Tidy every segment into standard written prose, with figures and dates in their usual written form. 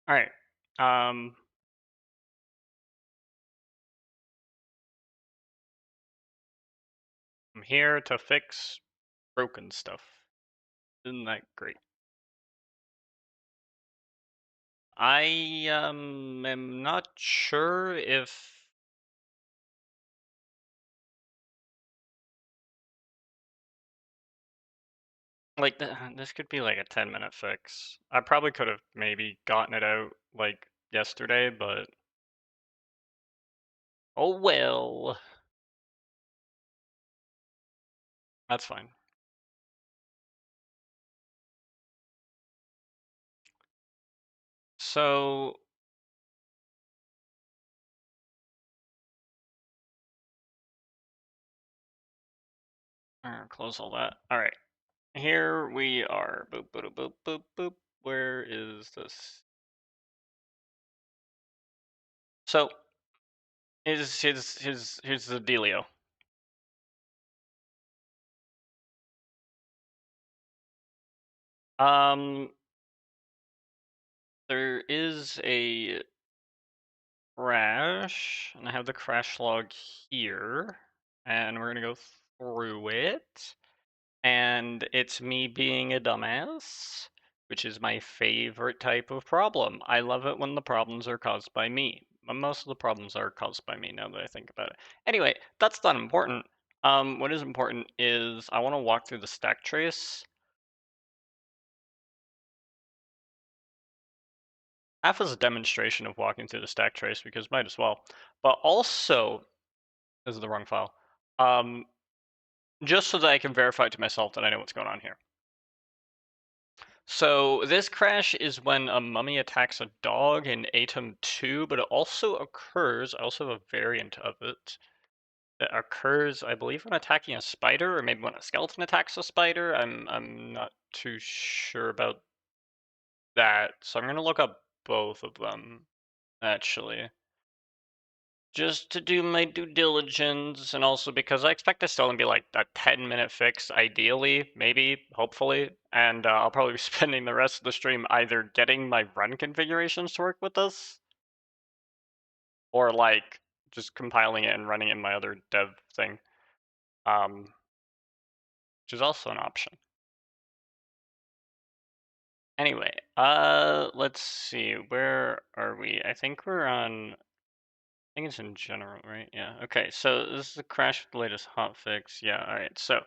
All right. Um, I'm here to fix broken stuff. Isn't that great? I am not sure if like this could be like a 10-minute fix. I probably could have maybe gotten it out like yesterday, but oh well. That's fine. So, close all that. All right. Here we are. Boop, boop, boop, boop, boop. Where is this? So, here's the dealio. Um, there is a crash, and I have the crash log here, and we're gonna go through it. And it's me being a dumbass, which is my favorite type of problem. I love it when the problems are caused by me. Most of the problems are caused by me now that I think about it. Anyway, that's not important. What is important is I want to walk through the stack trace. Half as a demonstration of walking through the stack trace because might as well. But also, this is the wrong file. Just so that I can verify to myself that I know what's going on here. So this crash is when a mummy attacks a dog in Atom 2, but it also occurs, I also have a variant of it, that occurs, I believe, when attacking a spider, or maybe when a skeleton attacks a spider. I'm not too sure about that, so I'm gonna look up both of them, actually. Just to do my due diligence, and also because I expect this to only be like a 10-minute fix, ideally, maybe, hopefully, and I'll probably be spending the rest of the stream either getting my run configurations to work with this, or like just compiling it and running it in my other dev thing, which is also an option. Anyway, let's see, where are we? I think we're on. I think it's in general, right? Yeah. Okay. So this is the crash with the latest hotfix. Yeah. All right. So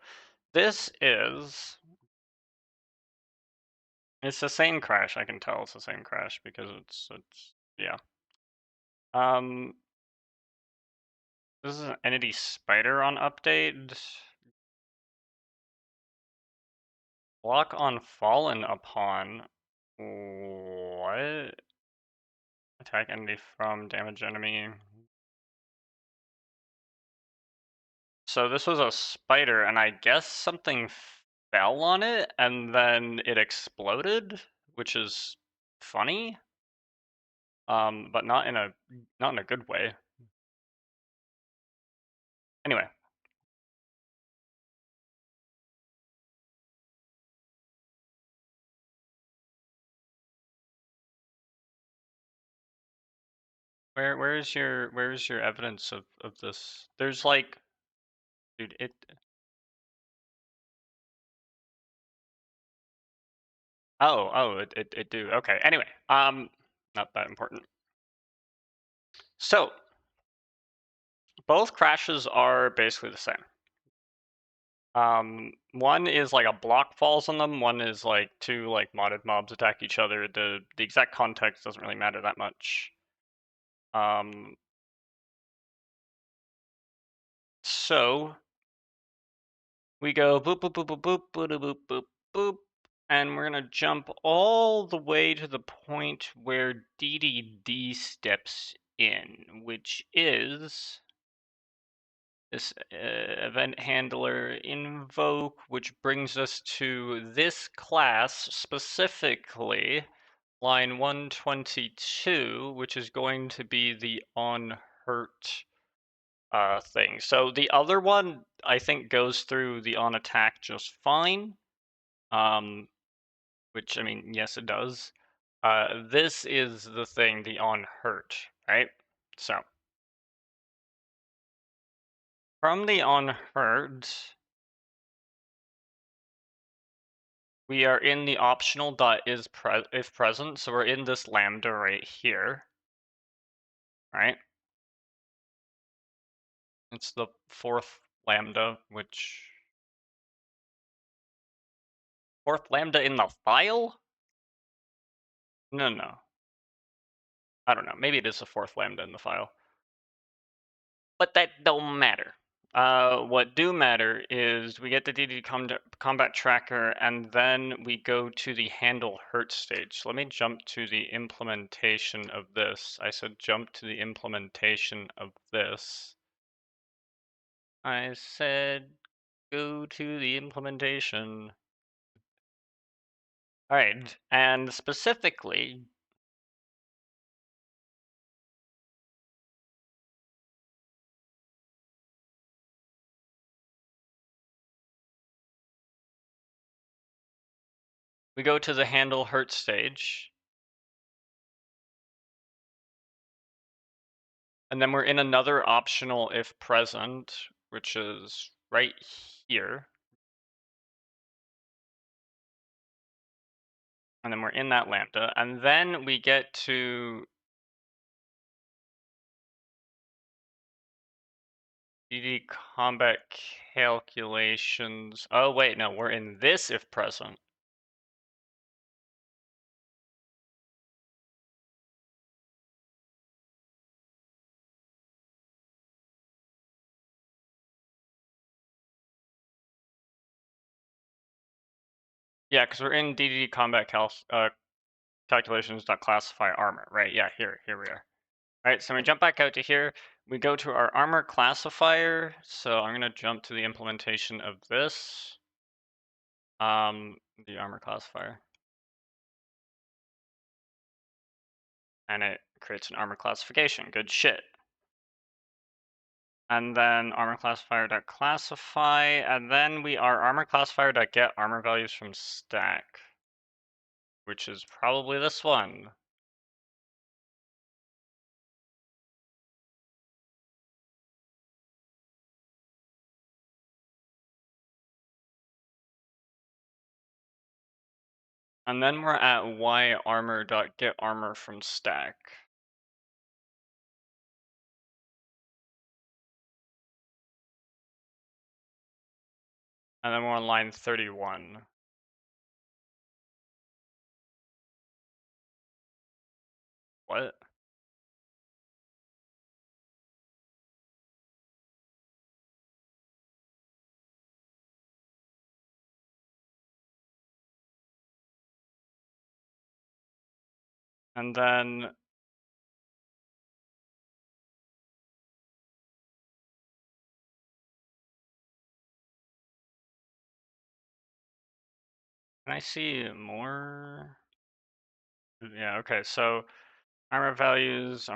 this is. It's the same crash. I can tell it's the same crash because it's yeah. Um. This is an entity spider on update. Block on fallen upon. What? Attack entity from damage enemy. So this was a spider, and I guess something fell on it, and then it exploded, which is funny, but not in a good way. Anyway, where's your evidence of this? There's like, dude, it. It do. Okay. Anyway, not that important. So both crashes are basically the same. One is like a block falls on them. One is like two like modded mobs attack each other. The exact context doesn't really matter that much. So we go boop boop boop boop boop boop boop boop boop, and we're gonna jump all the way to the point where DDD steps in, which is this event handler invoke, which brings us to this class specifically, line 122, which is going to be the on hurt thing. So the other one, I think, goes through the on attack just fine. Which, I mean, yes, it does. This is the thing, the on hurt, right? So from the on hurt, we are in the optional dot is if present, so we're in this lambda right here, right? It's the fourth lambda, which fourth lambda in the file? No, no. I don't know. Maybe it is the fourth lambda in the file. But that don't matter. What do matter is we get the DD combat tracker, and then we go to the handle hurt stage. So let me jump to the implementation of this. I said jump to the implementation of this. I said go to the implementation. All right, and specifically, we go to the handle hurt stage, and then we're in another optional if present, which is right here. And then we're in that lambda, and then we get to DD combat calculations. Oh wait, no, we're in this if present. Yeah, because we're in DD combat calculations.classify armor, right? Yeah, here we are. All right, so we jump back out to here. We go to our armor classifier. So I'm gonna jump to the implementation of this. The armor classifier. And it creates an armor classification. Good shit. And then armor classifier.classify, and then we are armor classifier.get armor values from stack, which is probably this one. And then we're at y armor.get armor from stack. And then we're on line 31. What? And then can I see more? Yeah, okay, so armor values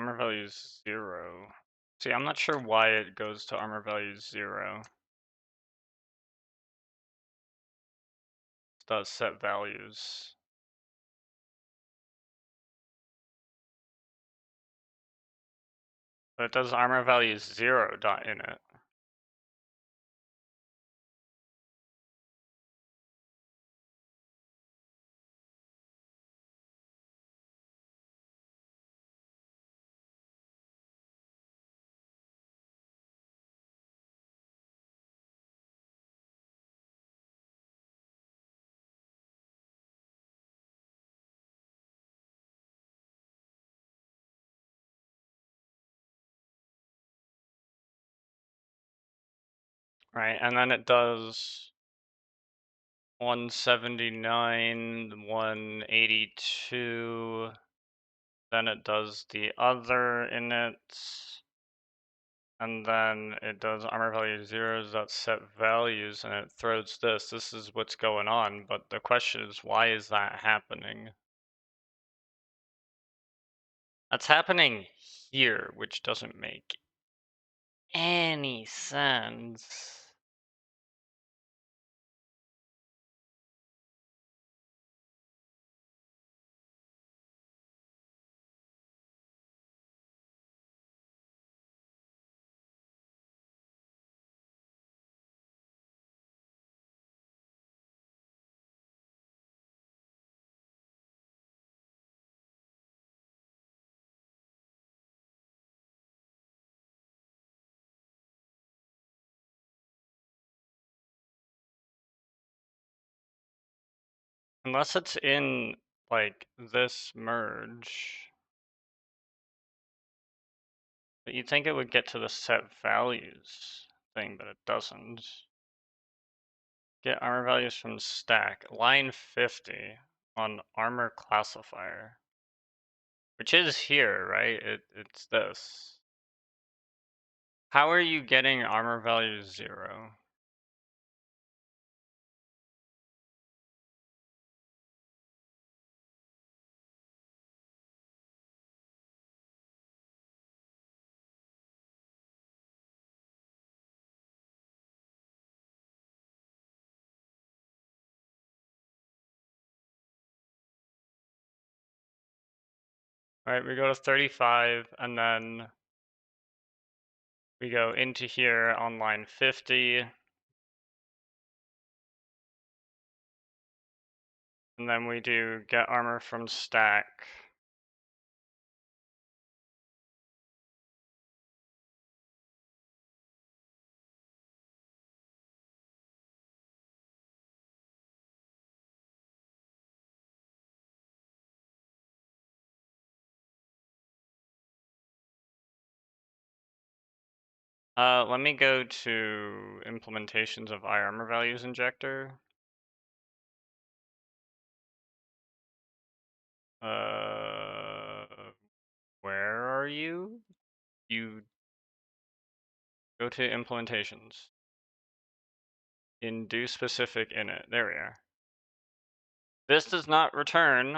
0. See, I'm not sure why it goes to armor values 0. It does set values. But it does armor values 0 dot in it. Right, and then it does 179, 182, then it does the other in it, and then it does armor value zeros that set values, and it throws this. This is what's going on, but the question is, why is that happening? That's happening here, which doesn't make any sense. Unless it's in, like, this merge. But you'd think it would get to the set values thing, but it doesn't. Get armor values from stack. Line 50 on armor classifier. Which is here, right? It's this. How are you getting armor value 0? Alright, we go to 35, and then we go into here on line 50. And then we do get armor from stack. Let me go to implementations of iArmor values injector. Where are you? You go to implementations. In do specific init. There we are. This does not return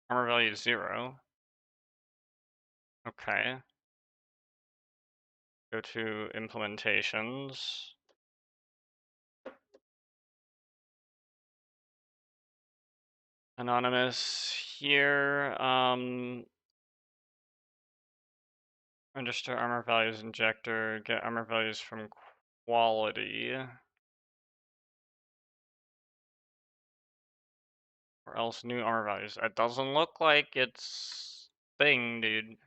armor value 0. Okay. Go to implementations. Anonymous here. Register armor values injector. Get armor values from quality. Or else new armor values. It doesn't look like it's thing, dude.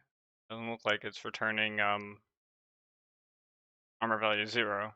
Doesn't look like it's returning armor value 0.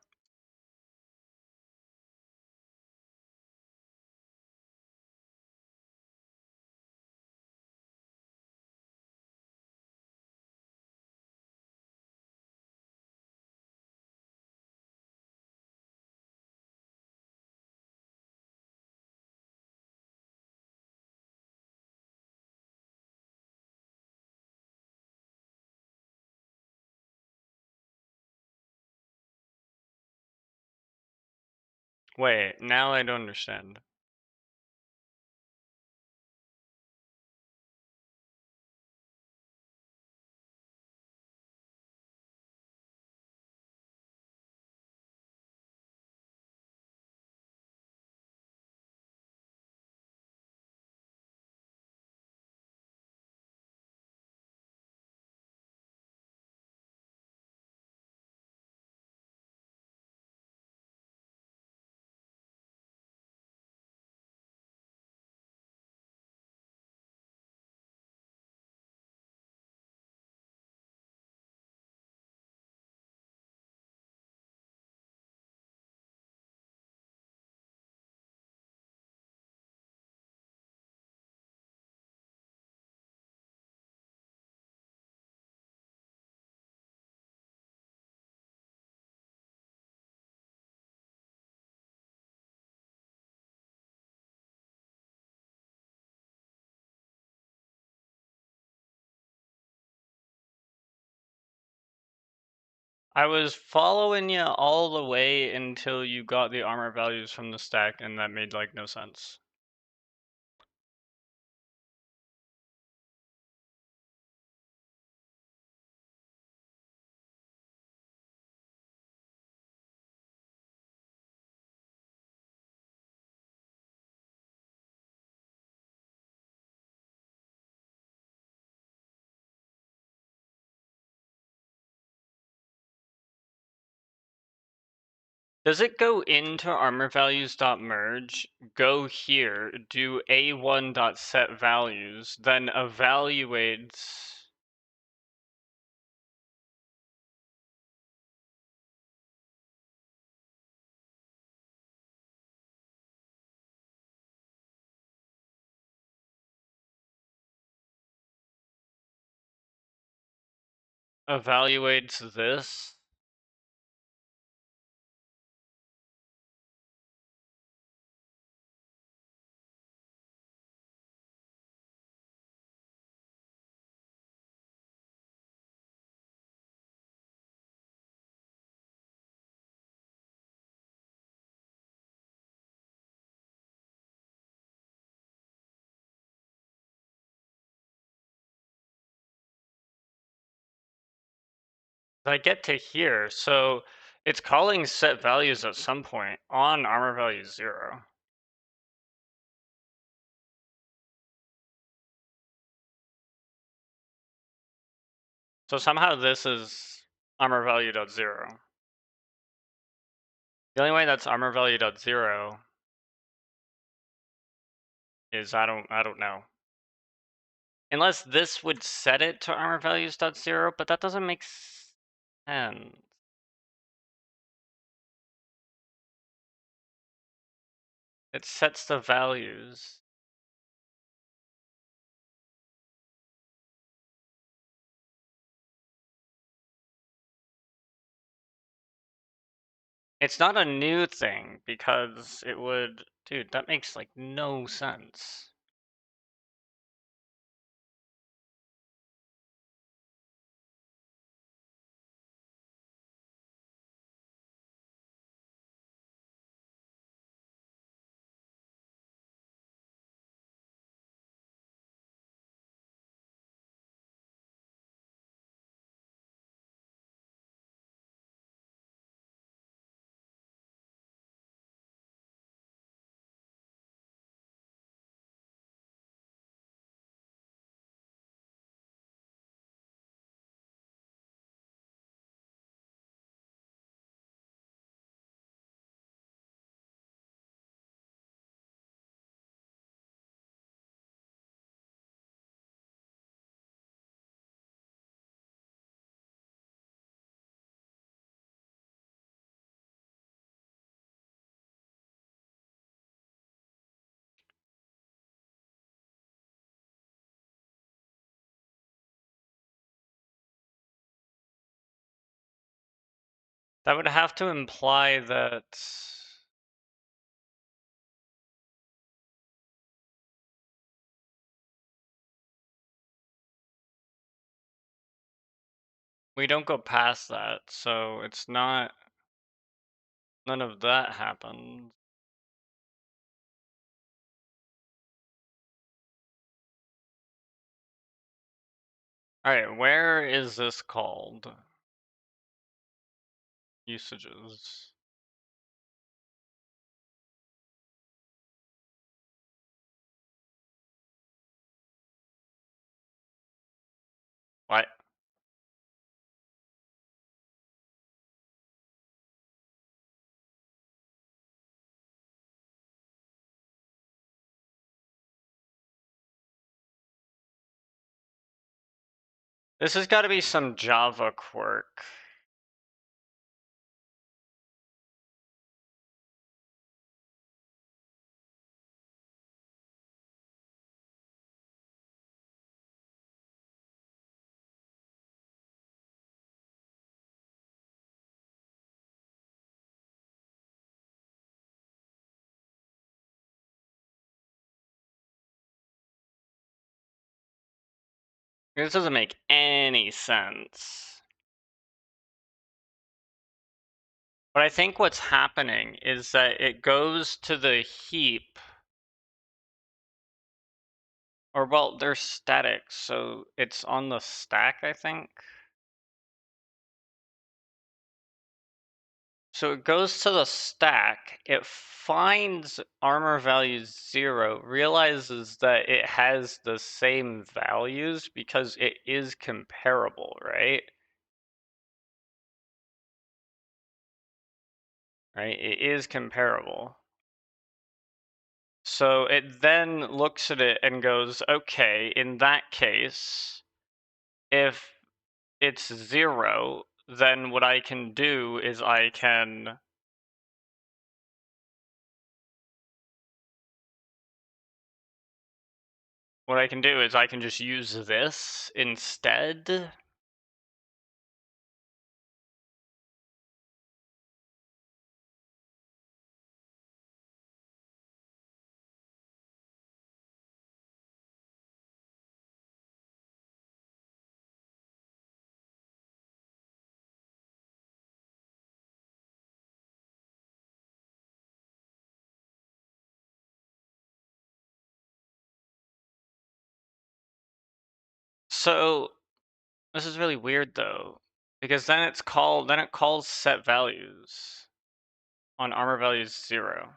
Wait, now I don't understand. I was following you all the way until you got the armor values from the stack, and that made like no sense. Does it go into armorvalues.merge, go here, do a1.setValues, then evaluates? evaluates this. I get to here, so it's calling set values at some point on armor value 0. So somehow this is armor value dot 0. The only way that's armor value dot 0 is I don't know. Unless this would set it to armor values dot 0, but that doesn't make sense. It sets the values. It's not a new thing because it would, dude, that makes like no sense. That would have to imply that we don't go past that, so it's not, none of that happens. Alright, where is this called? Usages. What? This has got to be some Java quirk. This doesn't make any sense. But I think what's happening is that it goes to the heap, or well, they're static, so it's on the stack, I think. So it goes to the stack, it finds armor value 0, realizes that it has the same values because it is comparable, right? Right, it is comparable. So it then looks at it and goes, okay, in that case, if it's 0, then what I can do is I can just use this instead. So this is really weird though, because then it calls set values on armor values 0.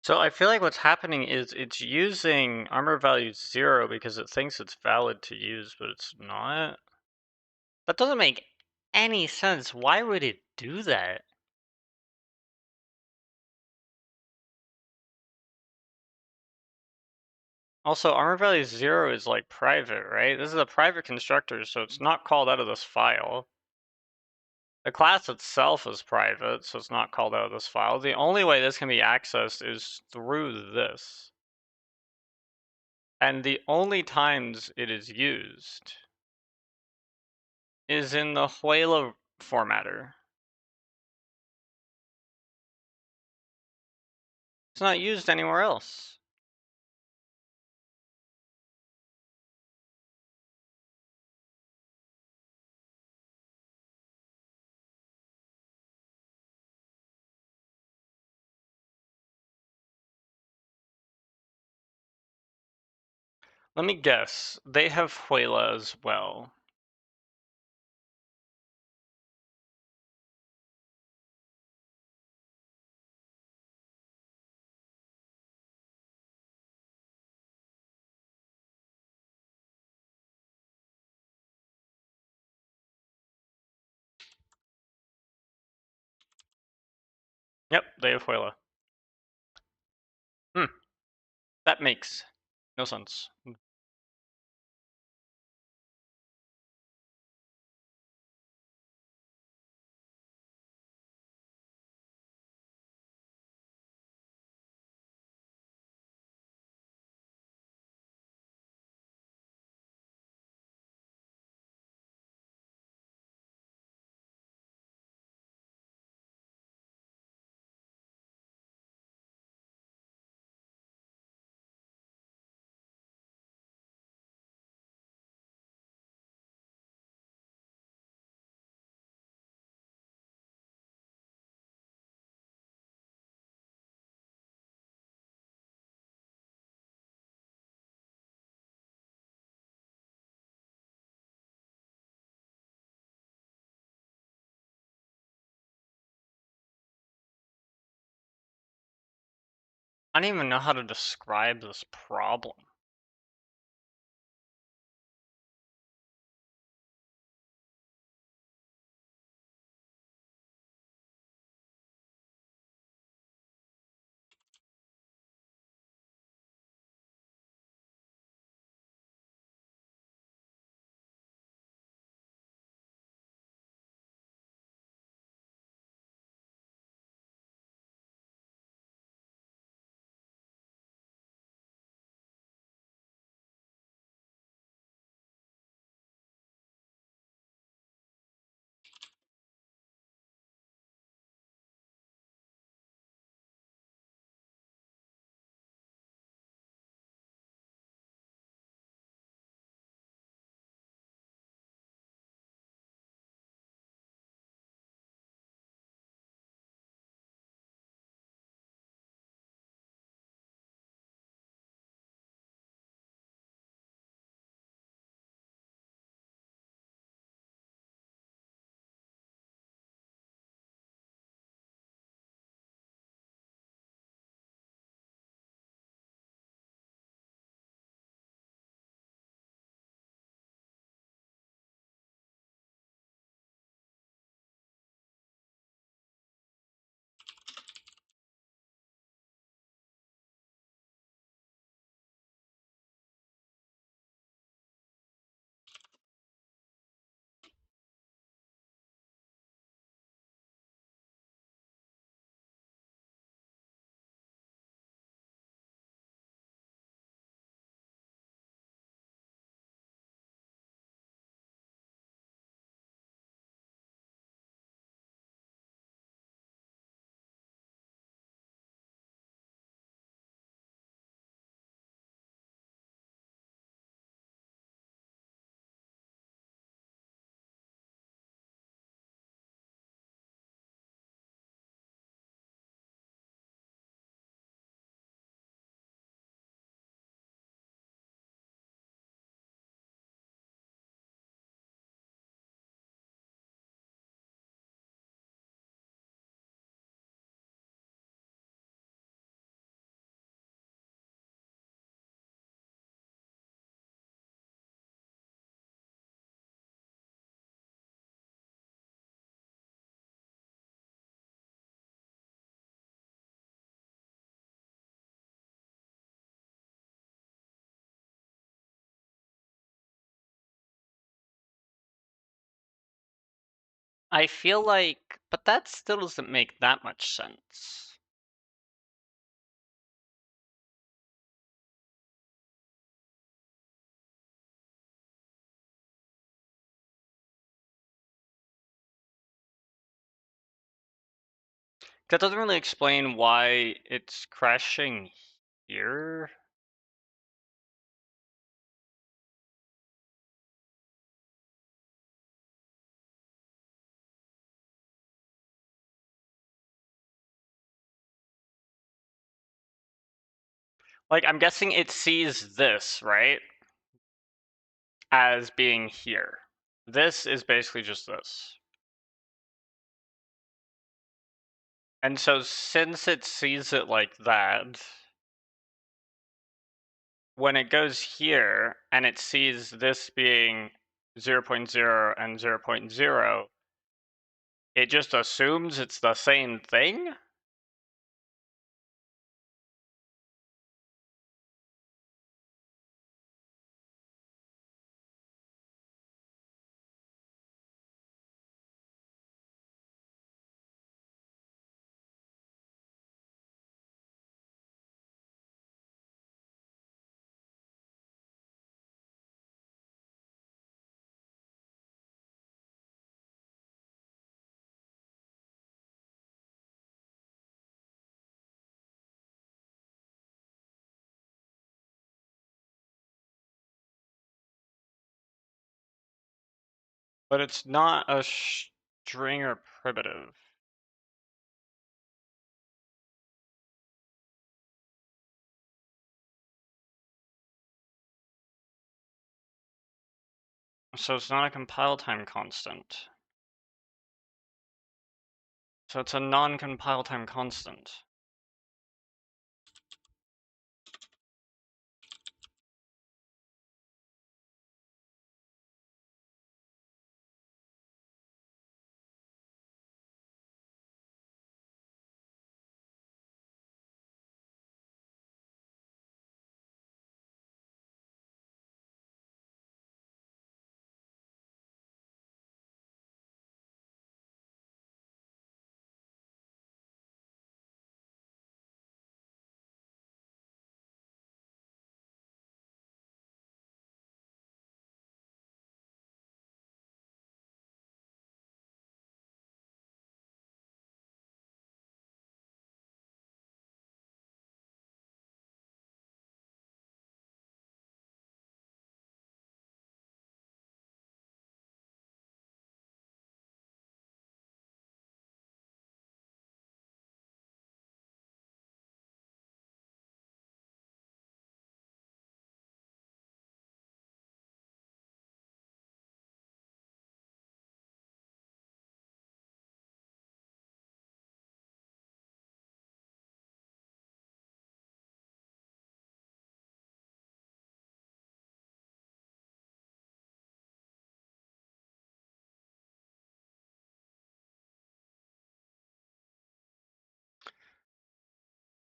So I feel like what's happening is it's using armor value 0 because it thinks it's valid to use, but it's not. That doesn't make any sense. Why would it do that? Also, armor value 0 is like private, right? This is a private constructor, so it's not called out of this file. The class itself is private, so it's not called out of this file. The only way this can be accessed is through this. And the only times it is used is in the Huela formatter. It's not used anywhere else. Let me guess. They have Huela as well. Yep, they have Huela. That makes no sense. I don't even know how to describe this problem. I feel like, but that still doesn't make that much sense. That doesn't really explain why it's crashing here. Like, I'm guessing it sees this, right? As being here. This is basically just this. And so since it sees it like that, when it goes here and it sees this being 0.0 and 0.0, it just assumes it's the same thing? But it's not a string or primitive. So it's not a compile time constant. So it's a non-compile time constant.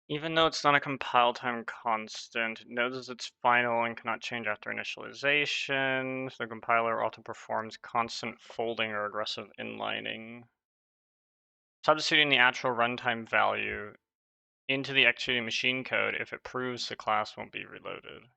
Even though it's not a compile time constant, it knows it's final and cannot change after initialization. So the compiler auto performs constant folding or aggressive inlining. Substituting the actual runtime value into the executing machine code if it proves the class won't be reloaded.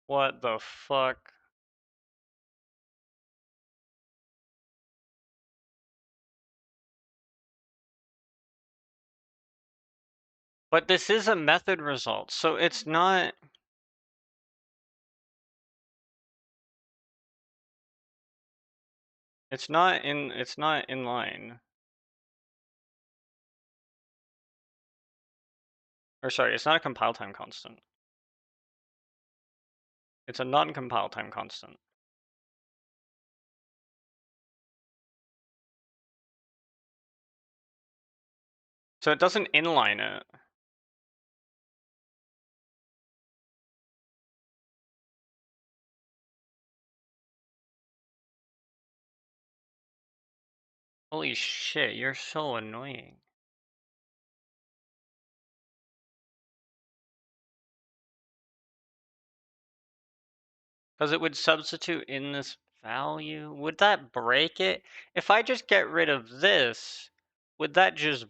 What the fuck? But this is a method result, so it's not... It's not in line. Or sorry, it's not a compile time constant. It's a non-compile time constant. So it doesn't inline it. Holy shit, you're so annoying. Because it would substitute in this value. Would that break it? If I just get rid of this, would that just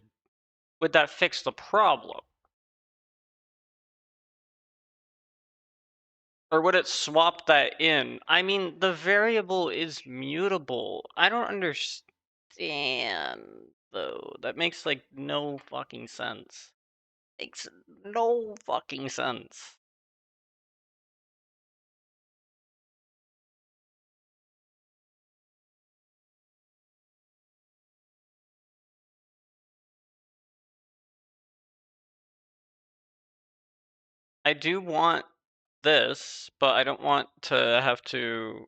would that fix the problem? Or would it swap that in? I mean, the variable is mutable. I don't understand, though. That makes, like, no fucking sense. Makes no fucking sense. I do want this, but I don't want to have to.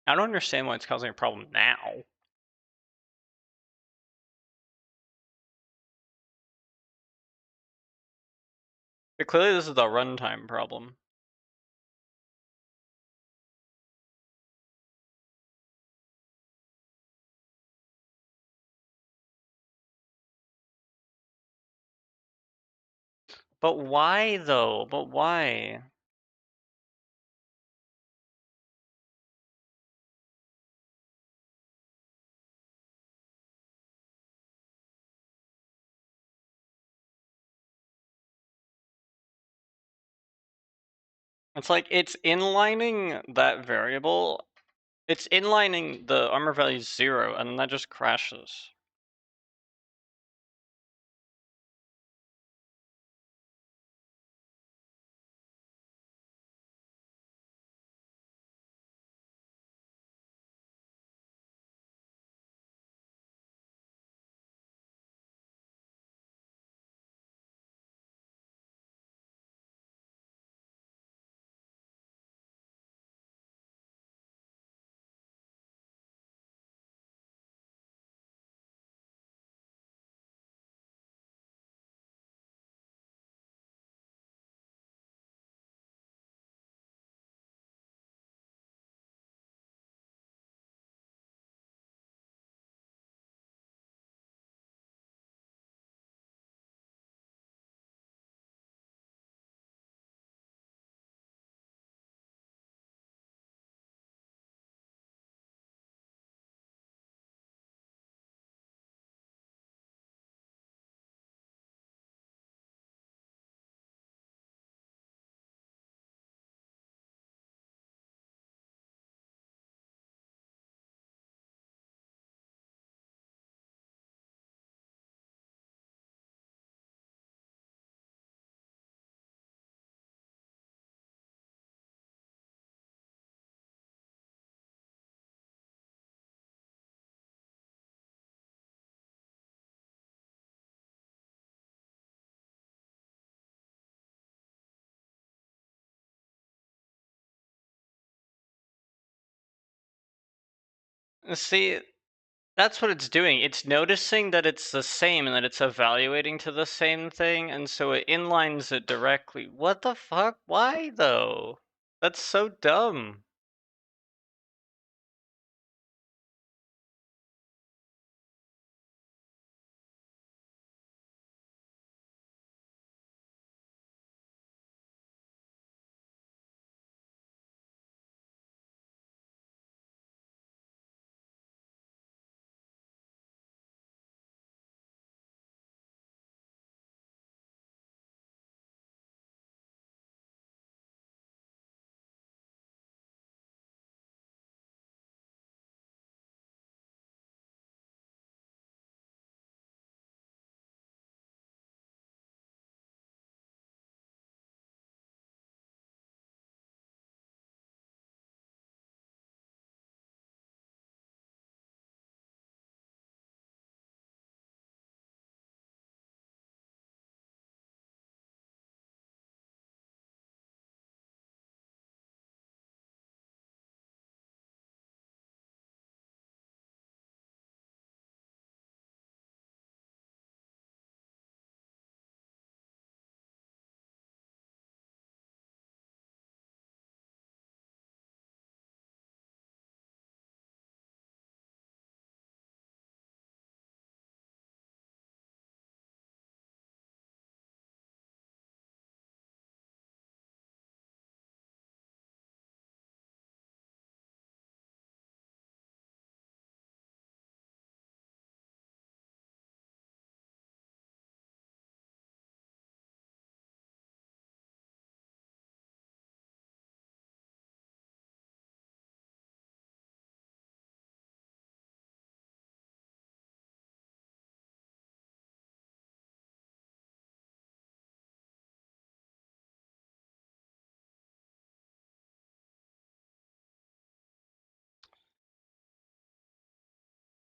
I don't understand why it's causing a problem now. But clearly this is the runtime problem. But why though? But why? It's like it's inlining that variable. It's inlining the armor value 0, and then that just crashes. See, that's what it's doing. It's noticing that it's the same and that it's evaluating to the same thing, and so it inlines it directly. What the fuck? Why though? That's so dumb.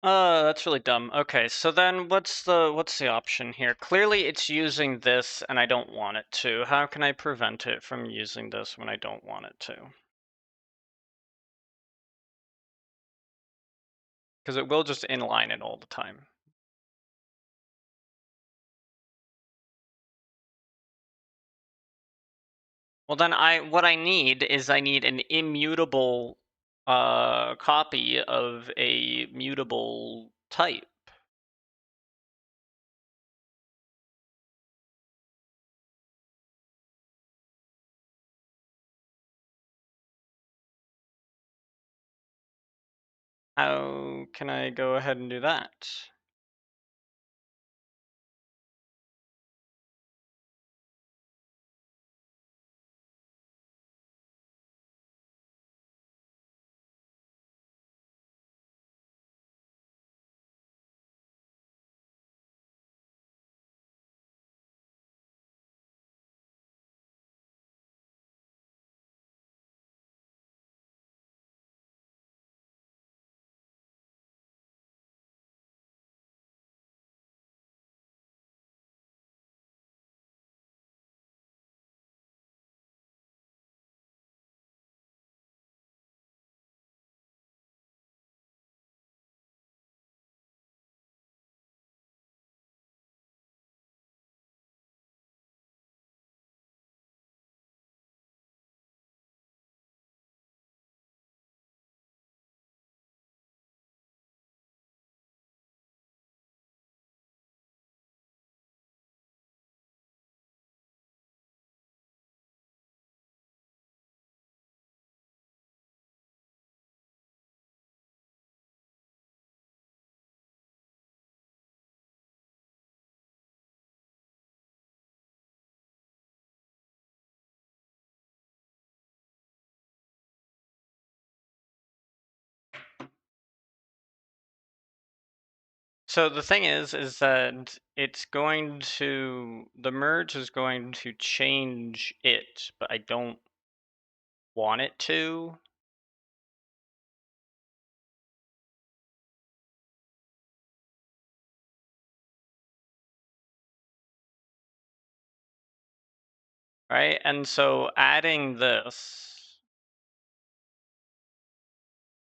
That's really dumb. Okay, so then what's the option here? Clearly it's using this and I don't want it to. How can I prevent it from using this when I don't want it to? Because it will just inline it all the time. Well then what I need is I need an immutable copy of a mutable type. How can I go ahead and do that? So the thing is that the merge is going to change it, but I don't want it to. Right? And so adding this,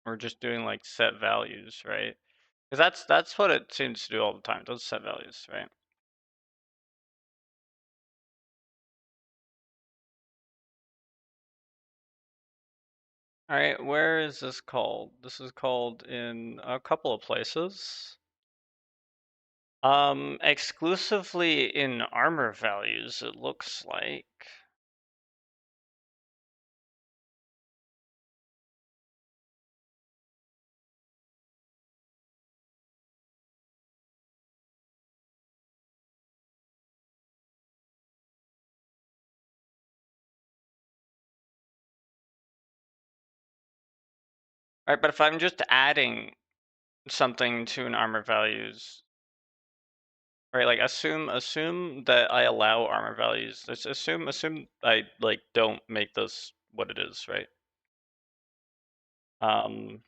we're just doing like set values, right? Because that's what it seems to do all the time. It does set values, right? All right, where is this called? This is called in a couple of places. Exclusively in armor values, it looks like. All right, but if I'm just adding something to an armor values, right? Like assume that I allow armor values. Let's assume I like don't make this what it is, right? Um,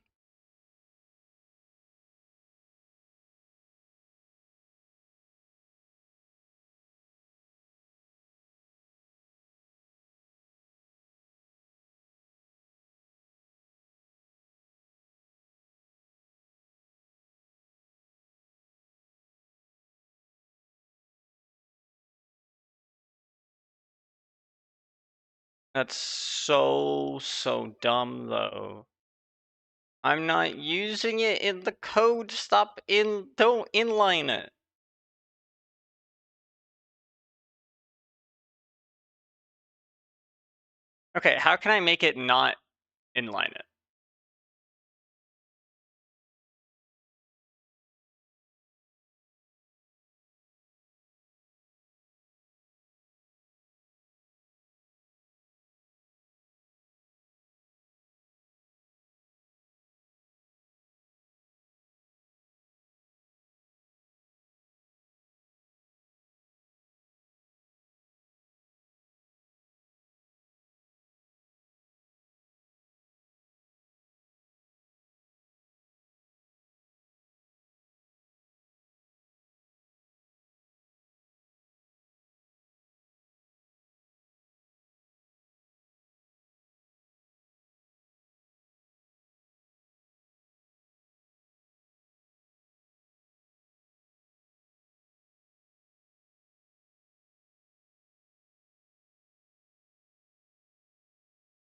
that's so dumb though. I'm not using it in the code. Don't inline it. Okay, how can I make it not inline it?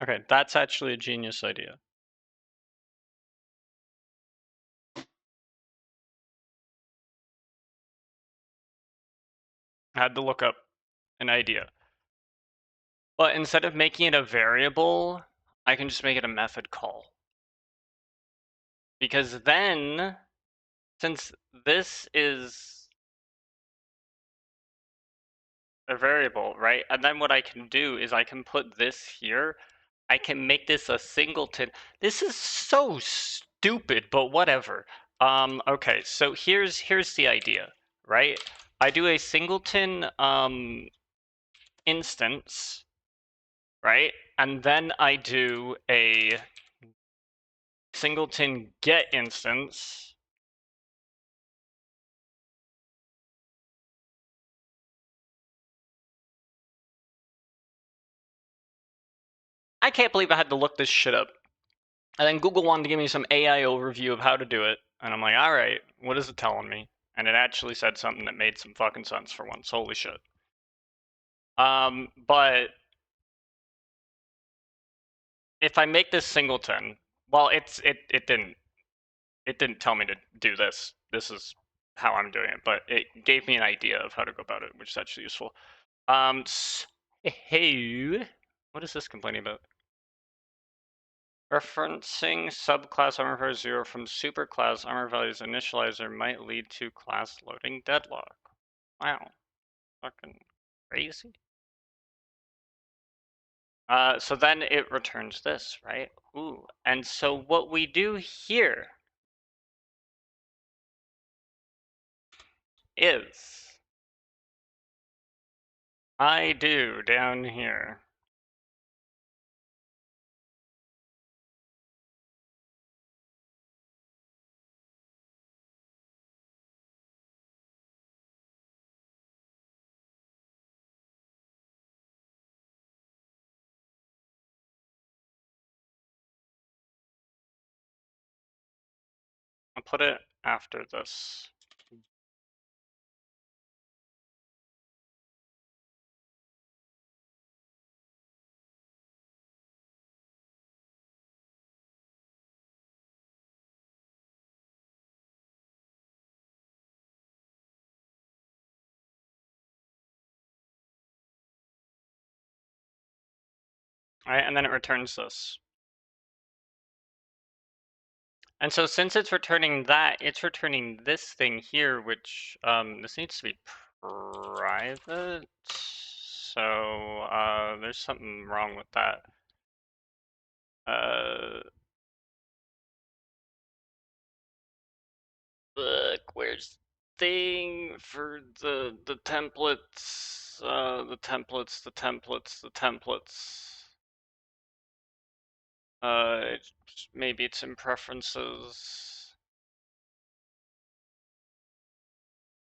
Okay, that's actually a genius idea. I had to look up an idea. But instead of making it a variable, I can just make it a method call. Because then, since this is a variable, right? And then what I can do is I can put this here. I can make this a singleton. This is so stupid, but whatever. Okay, so here's the idea, right? I do a singleton instance, right? And then I do a singleton get instance. I can't believe I had to look this shit up. And then Google wanted to give me some AI overview of how to do it. And I'm like, all right, what is it telling me? And it actually said something that made some fucking sense for once. Holy shit. But if I make this singleton, well, it didn't tell me to do this. This is how I'm doing it, but it gave me an idea of how to go about it, which is actually useful. Hey, what is this complaining about? Referencing subclass armor value 0 from superclass armor values initializer might lead to class loading deadlock. Wow. Fucking crazy. So then it returns this, right? Ooh. And so what we do here is I do down here. I'll put it after this. Alright, and then it returns this. And so since it's returning that, it's returning this thing here, which this needs to be private. So there's something wrong with that. Look, where's thing for the templates? The templates. Maybe it's in preferences.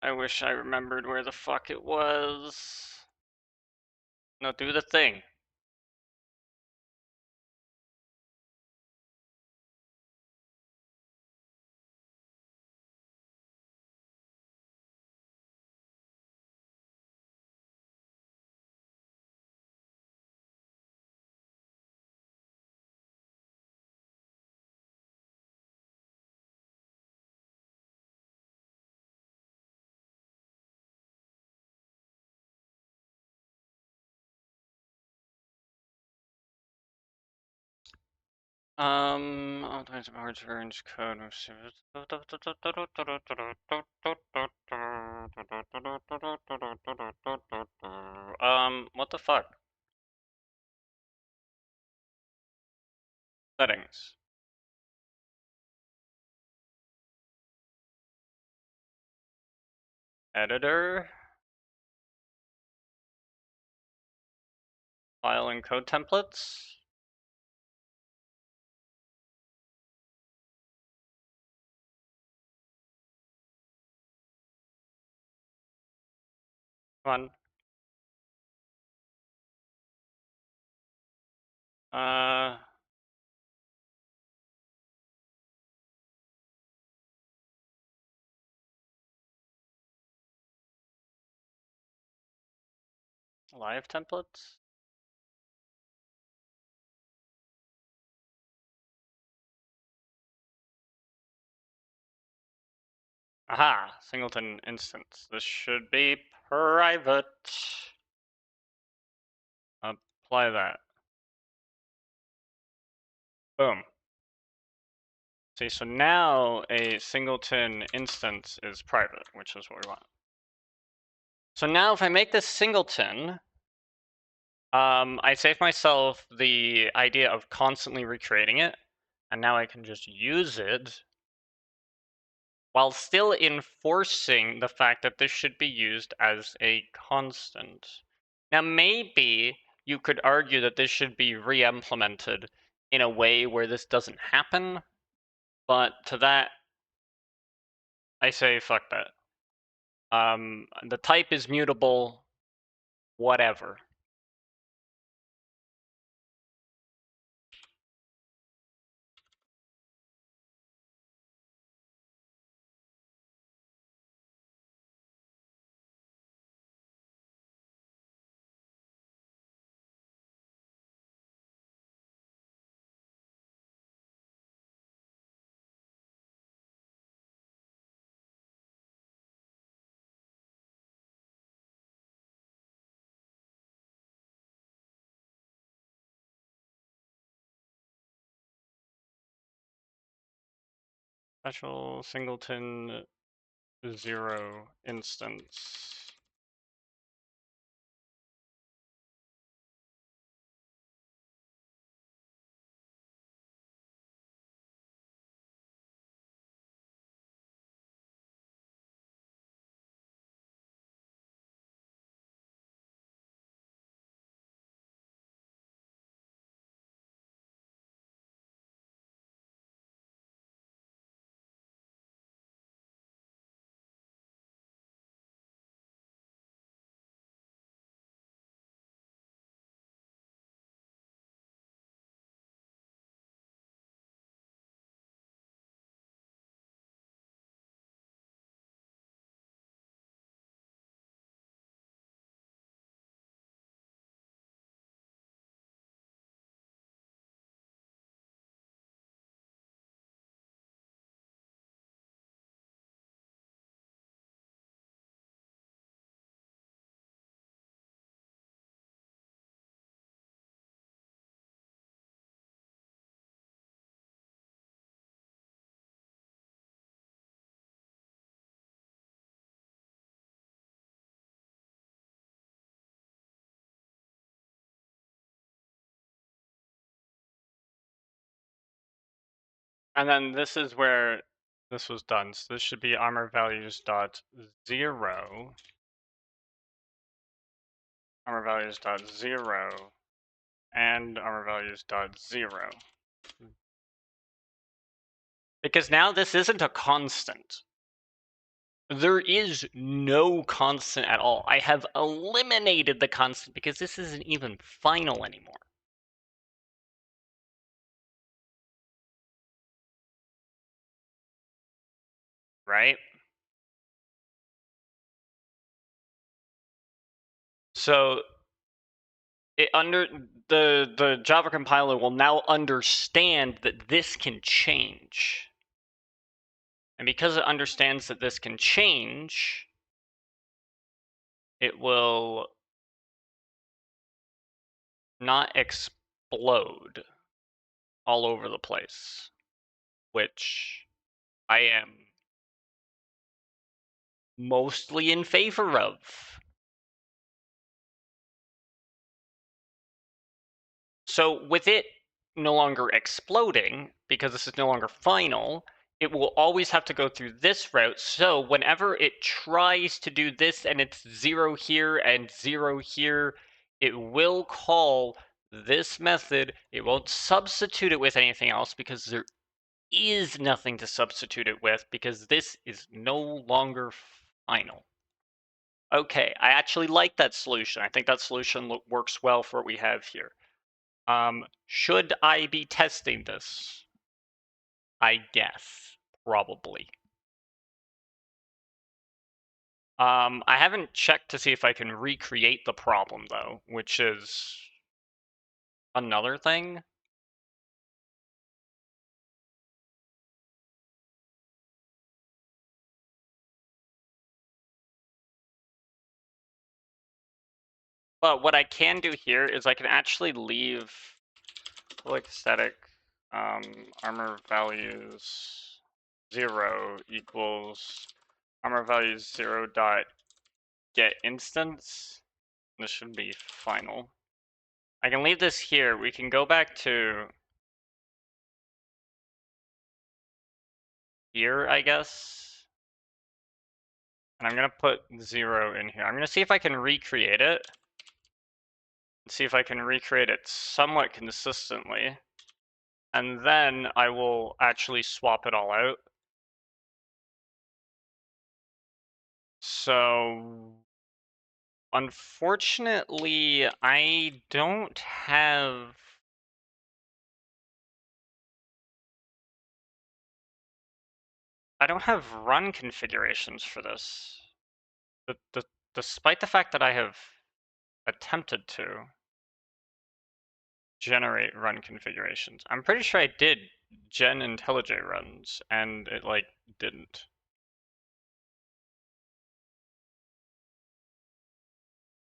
I wish I remembered where the fuck it was. No, do the thing. Optimize words for range code. What the fuck? Settings. Editor. File and code templates. Come on. Live templates. Aha, singleton instance. This should be private. Apply that. Boom. See, so now a singleton instance is private, which is what we want. So now if I make this singleton, I save myself the idea of constantly recreating it, and now I can just use it while still enforcing the fact that this should be used as a constant. Now, maybe you could argue that this should be re-implemented in a way where this doesn't happen, but to that, I say fuck that. The type is mutable, whatever. Special singleton 0 instance. And then this is where this was done. So this should be armor values dot 0, armor values dot 0, and armor values dot 0. Because now this isn't a constant. There is no constant at all. I have eliminated the constant because this isn't even final anymore. Right? So the Java compiler will now understand that this can change. And because it understands that this can change, it will not explode all over the place, which I am mostly in favor of. So with it no longer exploding, because this is no longer final, it will always have to go through this route. So whenever it tries to do this and it's 0 here and 0 here, it will call this method. It won't substitute it with anything else because there is nothing to substitute it with because this is no longer final. Okay, I actually like that solution. I think that solution works well for what we have here. Should I be testing this? I guess, probably. I haven't checked to see if I can recreate the problem though, which is another thing. But what I can do here is I can actually leave public static armor values 0 equals armor values 0 dot get instance. This should be final. I can leave this here. We can go back to here, I guess. And I'm gonna put 0 in here. I'm gonna see if I can recreate it. See if I can recreate it somewhat consistently. And then I will actually swap it all out. So unfortunately, I don't have run configurations for this. Despite the fact that I have attempted to generate run configurations. I'm pretty sure I did gen IntelliJ runs and it like didn't.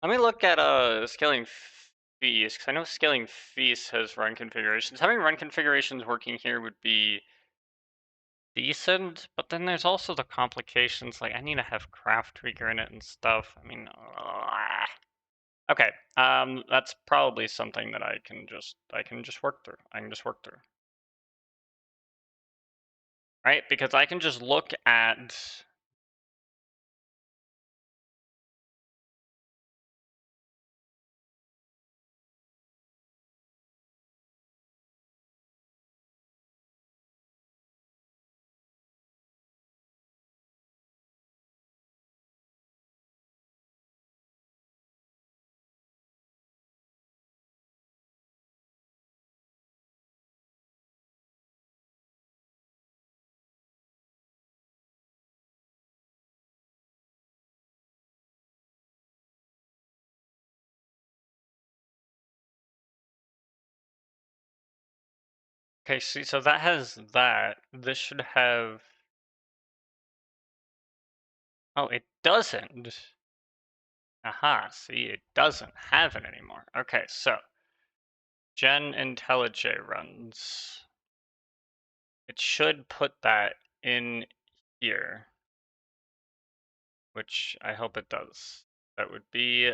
Let me look at scaling fees, because I know scaling fees has run configurations. Having run configurations working here would be decent, but then there's also the complications, like I need to have craft trigger in it and stuff. I mean, okay, that's probably something that I can just work through. I can just work through. Right? Because I can just look at okay, see, so that has that. This should have. Oh, it doesn't. Aha, see, it doesn't have it anymore. Okay, so gen IntelliJ runs. It should put that in here, which I hope it does. That would be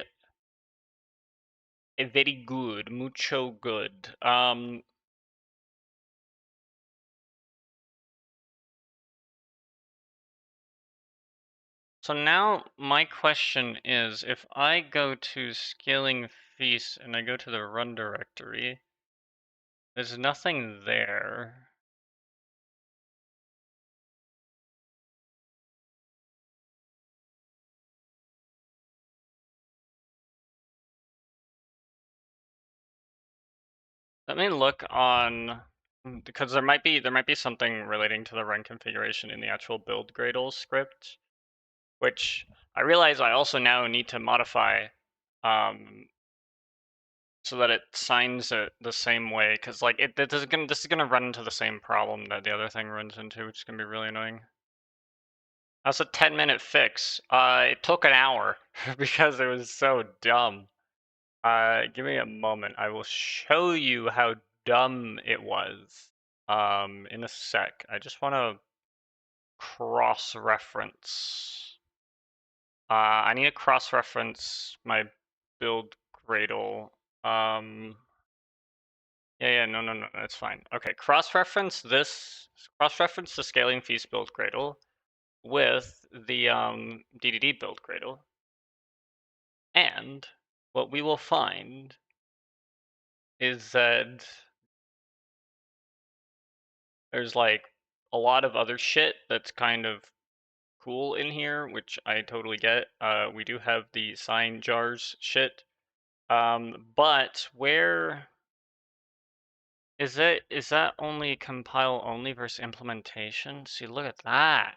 a very good, mucho good. So now my question is, if I go to scaling feast and I go to the run directory, there's nothing there. Let me look on, because there might be something relating to the run configuration in the actual build Gradle script, which I realize I also now need to modify so that it signs it the same way, because like this is gonna run into the same problem that the other thing runs into, which is gonna be really annoying. That's a 10-minute fix. It took an hour because it was so dumb. Give me a moment. I will show you how dumb it was. In a sec. I just want to cross-reference. I need to cross-reference my build Gradle. Yeah, no, that's fine. Okay, cross-reference the scaling feast build Gradle with the DDD build Gradle. And what we will find is that there's like a lot of other shit that's kind of cool in here, which I totally get. We do have the sign jars shit. But where is it? Is that only compile only versus implementation? See, look at that.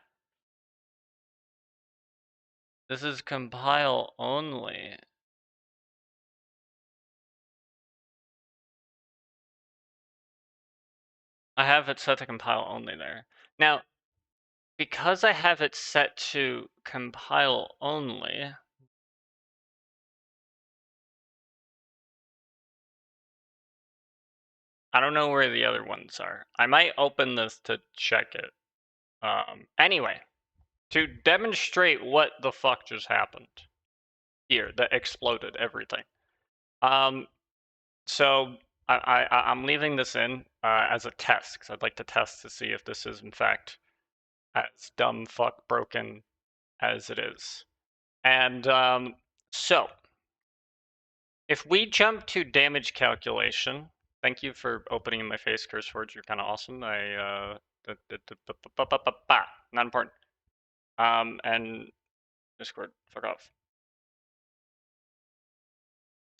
This is compile only. I have it set to compile only there. Now, because I have it set to compile only, I don't know where the other ones are. I might open this to check it. Anyway, to demonstrate what the fuck just happened here that exploded everything. So I'm leaving this in as a test because I'd like to test to see if this is in fact as dumb fuck broken as it is. And so if we jump to damage calculation, thank you for opening in my face, curse words. You're kind of awesome. Not important. And Discord, fuck off.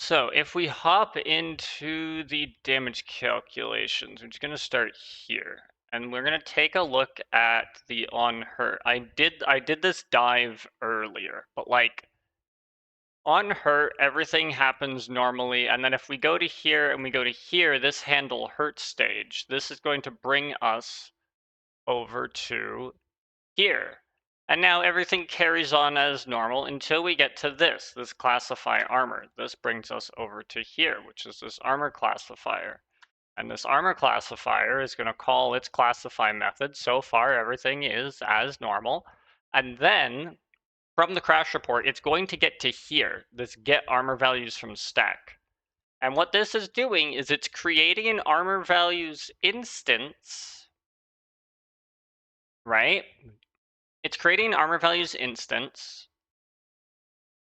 So if we hop into the damage calculations, we're just gonna start here, and we're gonna take a look at the on hurt. I did this dive earlier, but like on hurt, everything happens normally, and then if we go to here and we go to here, this handle hurt stage, this is going to bring us over to here. And now everything carries on as normal until we get to this classify armor. This brings us over to here, which is this armor classifier. And this armor classifier is going to call its classify method. So far, everything is as normal. And then from the crash report, it's going to get to here, this get armor values from stack. And what this is doing is it's creating an armor values instance, right? It's creating an armor values instance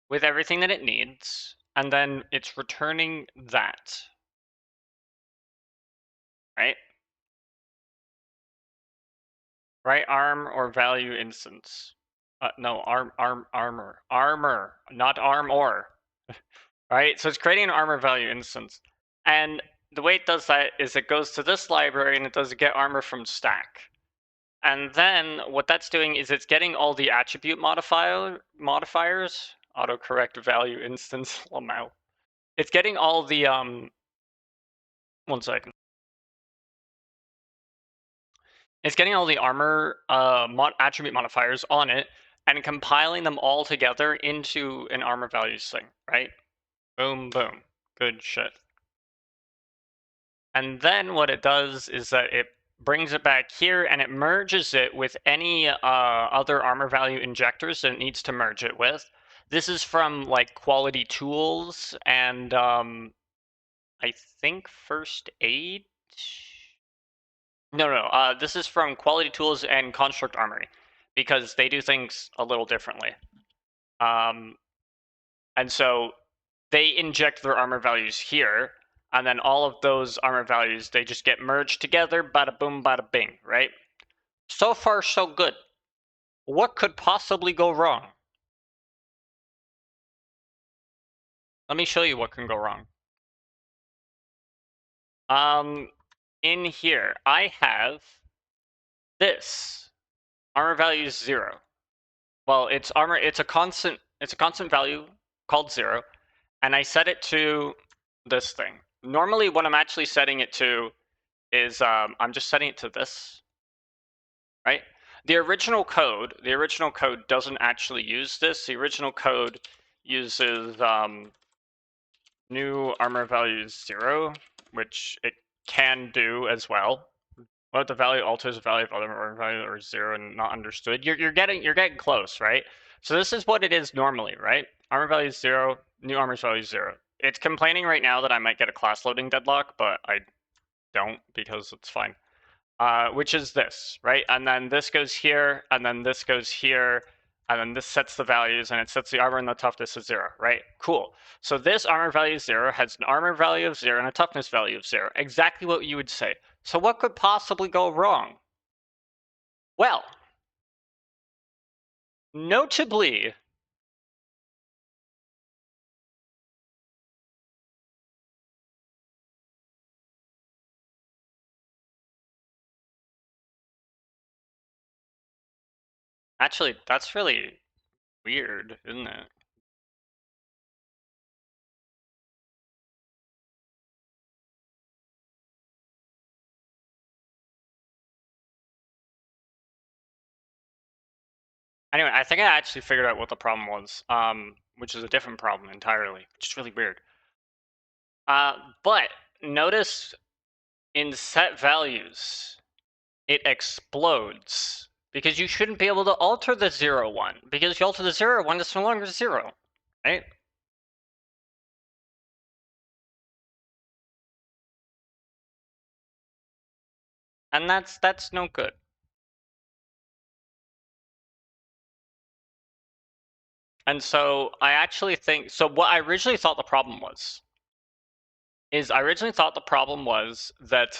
with everything that it needs, and then it's returning that, right? Right arm or value instance. No, armor, not arm or. Right? So it's creating an armor value instance. And the way it does that is it goes to this library and it does get armor from stack. And then what that's doing is it's getting all the attribute modifiers, autocorrect value instance, Lamau. It's getting all the, one second. It's getting all the armor attribute modifiers on it and compiling them all together into an armor values thing, right? Boom, boom. Good shit. And then what it does is that it brings it back here and it merges it with any other armor value injectors that it needs to merge it with. This is from like quality tools and I think first aid. No. This is from quality tools and construct armory because they do things a little differently. And so they inject their armor values here, and then all of those armor values, they just get merged together, bada boom, bada bing, right? So far, so good. What could possibly go wrong? Let me show you what can go wrong. In here, I have this. Armor value is 0. Well, it's a constant value called 0, and I set it to this thing. Normally, what I'm actually setting it to is I'm just setting it to this, right? The original code doesn't actually use this. The original code uses new armor value 0, which it can do as well. What the value alters the value of other armor value or 0 and not understood. You're getting close, right? So this is what it is normally, right? Armor value 0, new armor value 0. It's complaining right now that I might get a class loading deadlock, but I don't because it's fine. Which is this, right? And then this goes here, and then this goes here, and then this sets the values, and it sets the armor and the toughness as 0, right? Cool. So this armor value 0 has an armor value of 0 and a toughness value of 0. Exactly what you would say. So what could possibly go wrong? Well, notably, actually, that's really weird, isn't it? Anyway, I think I actually figured out what the problem was, which is a different problem entirely, which is really weird. But notice in set values, it explodes. Because you shouldn't be able to alter the 0, 1. Because if you alter the 0, 1, it's no longer 0. Right? And that's no good. And so I actually think, so what I originally thought the problem was, is I originally thought the problem was that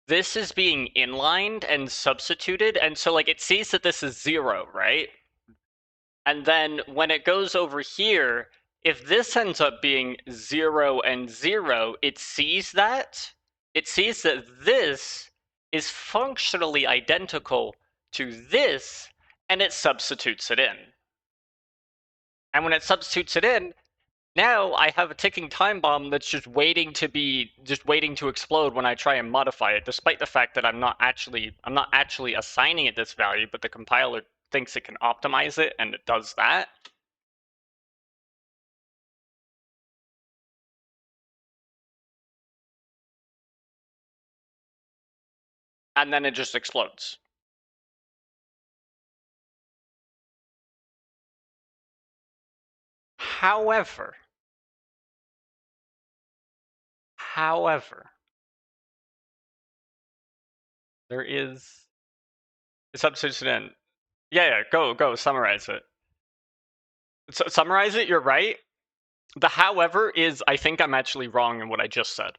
this is being inlined and substituted, and so like it sees that this is 0, right? And then when it goes over here, if this ends up being 0 and 0, it sees that. It sees that this is functionally identical to this, and it substitutes it in. And when it substitutes it in, now I have a ticking time bomb that's just waiting to explode when I try and modify it, despite the fact that I'm not actually assigning it this value, but the compiler thinks it can optimize it, and it does that. And then it just explodes. However, there is a substitution in. Yeah, go, summarize it. Summarize it, you're right. The however is, I think I'm actually wrong in what I just said.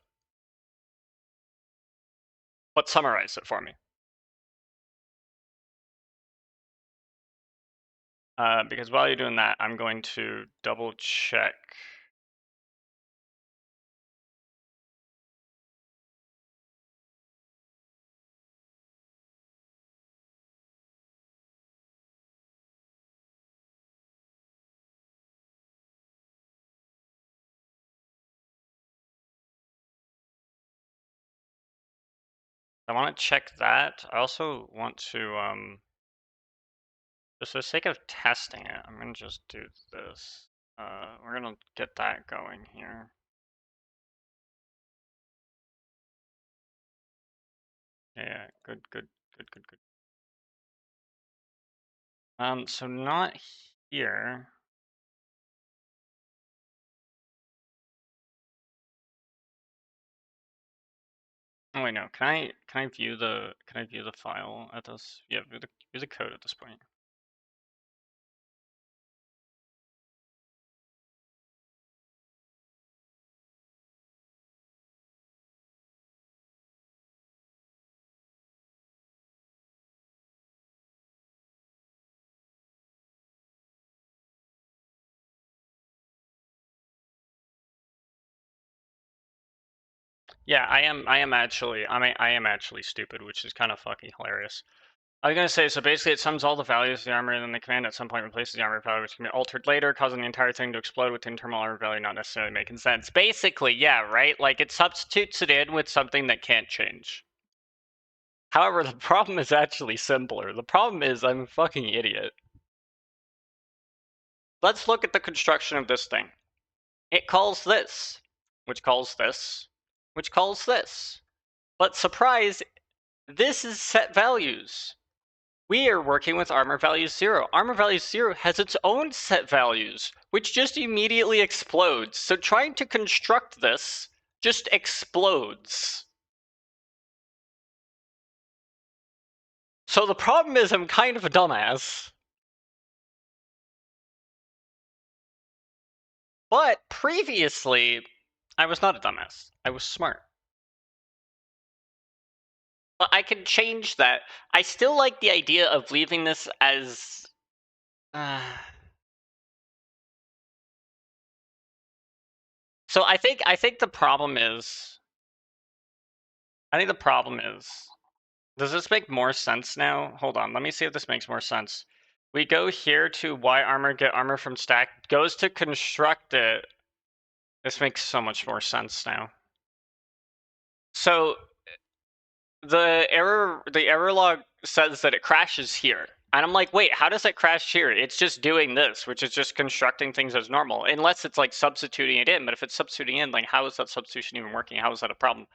But summarize it for me. Because while you're doing that, I'm going to double check. I want to check that. I also want to, just for the sake of testing it, I'm going to just do this. We're going to get that going here. Yeah, good. So not here. Oh wait, no. Can I view the file at this? Yeah, view the code at this point. Yeah, I am actually stupid, which is kind of fucking hilarious. I was gonna say, so basically it sums all the values of the armor, and then the command at some point replaces the armor value, which can be altered later, causing the entire thing to explode with the internal armor value not necessarily making sense. Basically, yeah, right? Like, it substitutes it in with something that can't change. However, the problem is actually simpler. The problem is I'm a fucking idiot. Let's look at the construction of this thing. It calls this, which calls this, which calls this. But surprise, this is set values. We are working with armor value 0. Armor value 0 has its own set values, which just immediately explodes. So trying to construct this just explodes. So the problem is I'm kind of a dumbass. But previously, I was not a dumbass. I was smart. But I can change that. I still like the idea of leaving this as... So I think the problem is... Does this make more sense now? Hold on, let me see if this makes more sense. We go here to Y armor, get armor from stack, goes to construct it. This makes so much more sense now. So the error log says that it crashes here. And I'm like, wait, how does it crash here? It's just doing this, which is just constructing things as normal, unless it's like substituting it in. But if it's substituting in, like, how is that substitution even working? How is that a problem?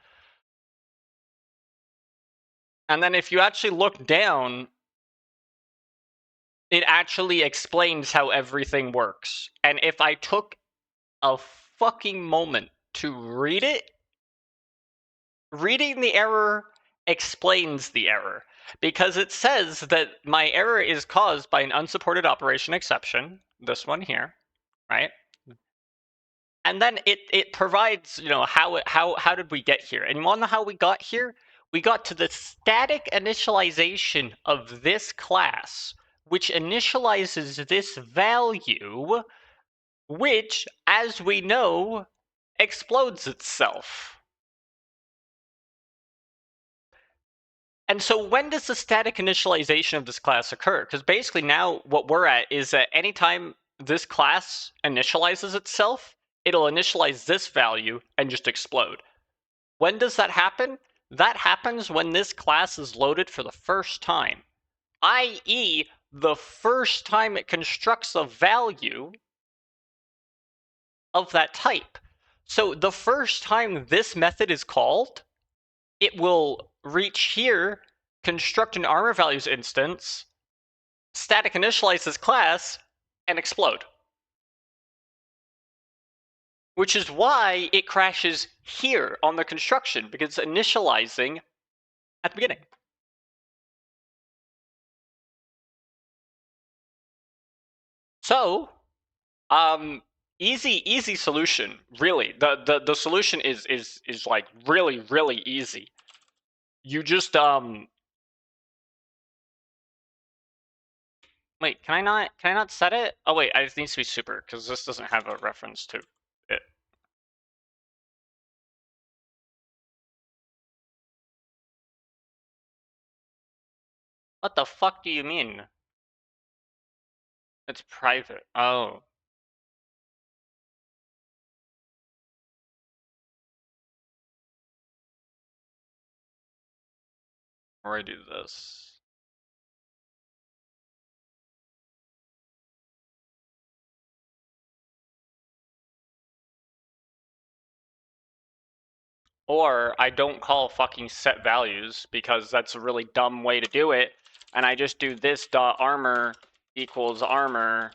And then if you actually look down, it actually explains how everything works. And if I took a fucking moment to read it, reading the error explains the error. Because it says that my error is caused by an unsupported operation exception, this one here, right? And then it provides, you know, how did we get here? And you want to know how we got here? We got to the static initialization of this class, which initializes this value, which, as we know, explodes itself. And so when does the static initialization of this class occur? Because basically now what we're at is that anytime this class initializes itself, it'll initialize this value and just explode. When does that happen? That happens when this class is loaded for the first time, i.e., the first time it constructs a value of that type. So the first time this method is called, it will reach here, construct an armor values instance, static initialize this class, and explode. Which is why it crashes here on the construction, because it's initializing at the beginning. So, easy solution, really. The solution is like really easy. You just wait, can I not set it? Oh wait, it needs to be super, because this doesn't have a reference to it. What the fuck do you mean? It's private. Oh. Or I do this. Or I don't call fucking set values, because that's a really dumb way to do it, and I just do this dot armor equals armor,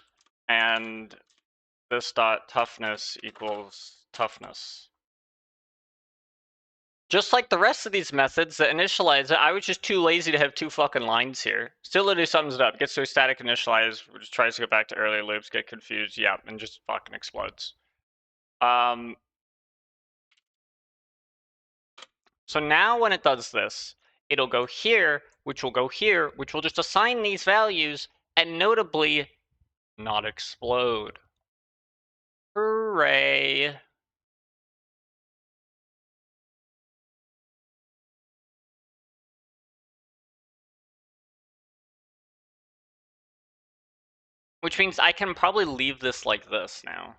and this dot toughness equals toughness. Just like the rest of these methods that initialize it, I was just too lazy to have two fucking lines here. Still literally sums it up. Gets to a static initialize, which tries to go back to earlier loops, get confused, yeah, and just fucking explodes. So now when it does this, it'll go here, which will go here, which will just assign these values, and notably, not explode. Hooray. Which means I can probably leave this like this now.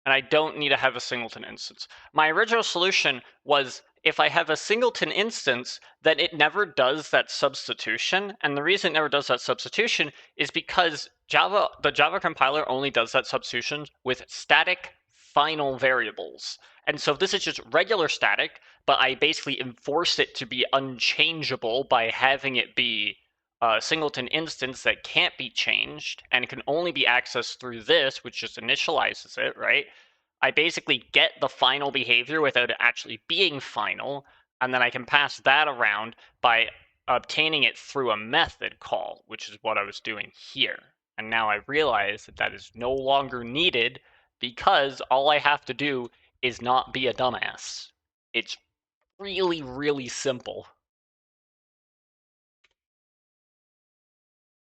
And I don't need to have a singleton instance. My original solution was if I have a singleton instance, then it never does that substitution. And the reason it never does that substitution is because the Java compiler only does that substitution with static final variables. And so if this is just regular static, but I basically enforce it to be unchangeable by having it be a singleton instance that can't be changed and it can only be accessed through this, which just initializes it, right? I basically get the final behavior without it actually being final, and then I can pass that around by obtaining it through a method call, which is what I was doing here. And now I realize that that is no longer needed because all I have to do is not be a dumbass. It's really simple.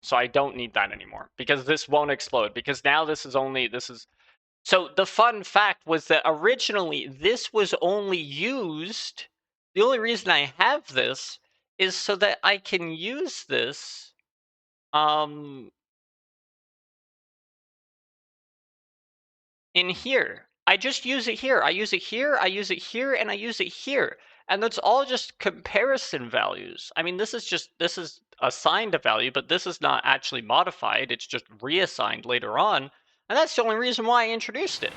So I don't need that anymore because this won't explode, because now this is so the fun fact was that originally this was only used, the only reason I have this is so that I can use this in here. I just use it here. I use it here, I use it here, and I use it here. And that's all just comparison values. I mean, this is assigned a value, but this is not actually modified. It's just reassigned later on. And that's the only reason why I introduced it.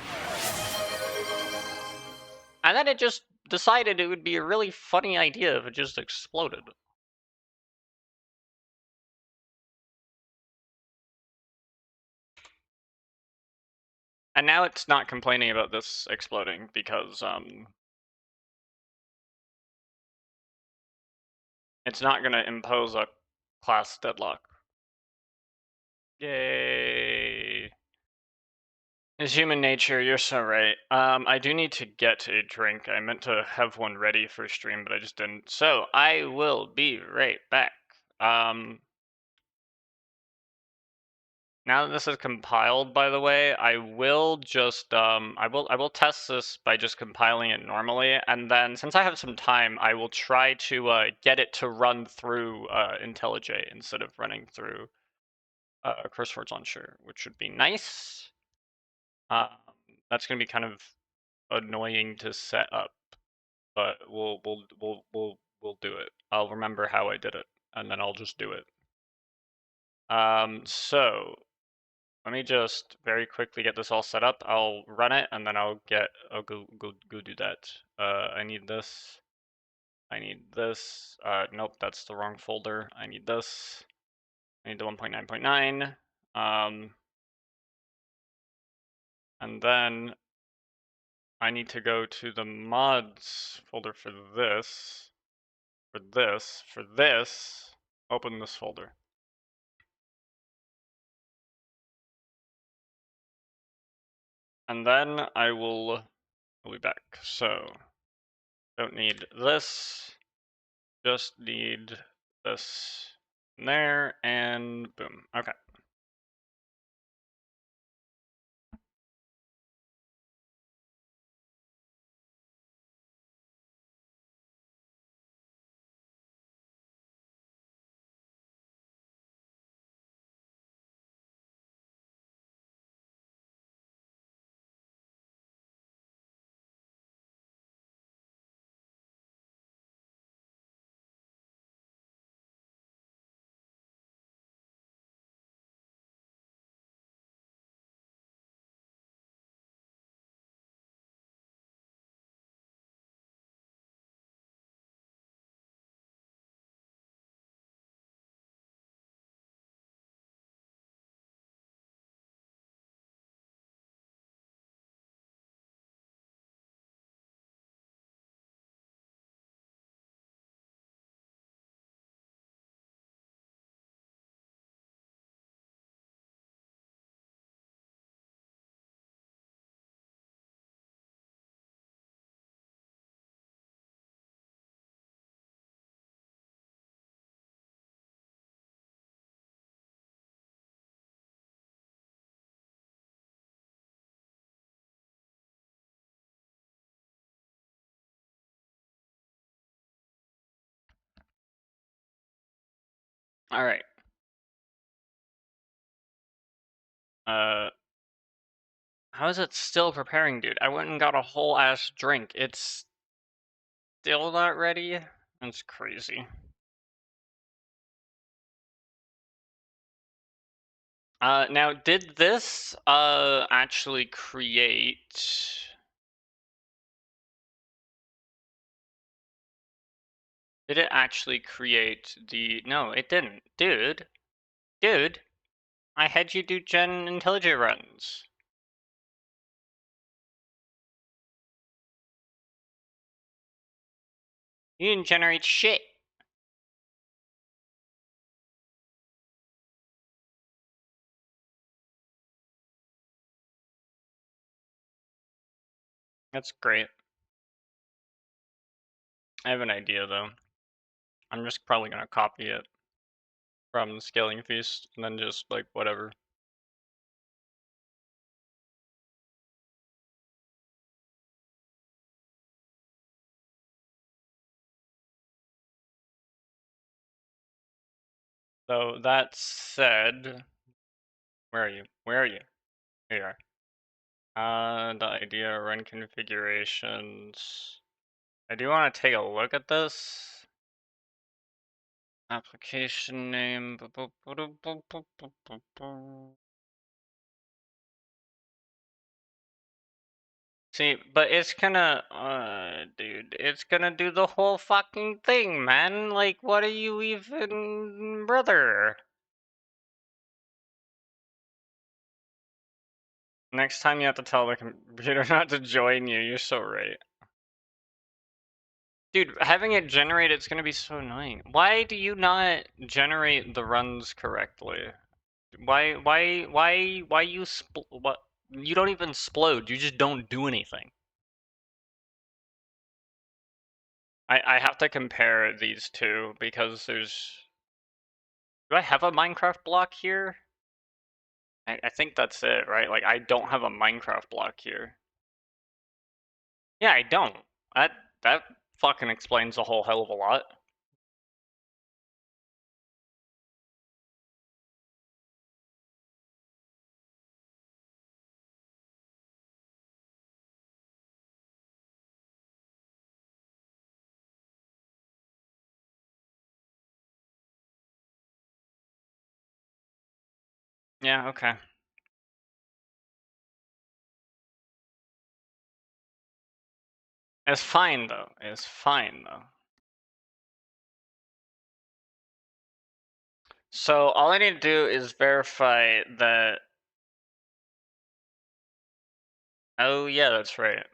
And then it just decided it would be a really funny idea if it just exploded. And now it's not complaining about this exploding because it's not going to impose a class deadlock. Yay. It's human nature, you're so right. I do need to get a drink. I meant to have one ready for stream, but I just didn't. So I will be right back. Now that this is compiled, by the way, I will just I will test this by just compiling it normally, and then since I have some time, I will try to get it to run through IntelliJ instead of running through CurseWords Launcher, which would be nice. Um, that's gonna be kind of annoying to set up, but we'll do it. I'll remember how I did it, and then I'll just do it. So let me just very quickly get this all set up. I'll run it, and then I'll go do that. I need this. I need this. Nope, that's the wrong folder. I need this. I need the 1.9.9. And then I need to go to the mods folder for this. For this, open this folder. And then I'll be back. So, don't need this, just need this in there, and boom. Okay. All right. How is it still preparing, dude? I went and got a whole ass drink. It's still not ready? That's crazy. Now, did this actually create? Did it actually create the? No, it didn't, dude. Dude, I had you do Gen IntelliJ runs. You didn't generate shit. That's great. I have an idea though. I'm just probably gonna copy it from Scaling Feast and then just like whatever. So that said, where are you? Where are you? Here you are. The idea, run configurations. I do want to take a look at this. Application name. See, but it's gonna, dude, it's gonna do the whole fucking thing, man. Like, what are you even, brother? Next time you have to tell the computer not to join you, you're so right. Dude, having it generate it's gonna be so annoying. Why do you not generate the runs correctly? Why you what? You don't even explode, you just don't do anything. I have to compare these two because there's... Do I have a Minecraft block here? I think that's it, right? Like, I don't have a Minecraft block here. Yeah, I don't. That fucking explains a whole hell of a lot. Yeah, okay. It's fine, though. It's fine, though. So, all I need to do is verify that... Oh, yeah, that's right.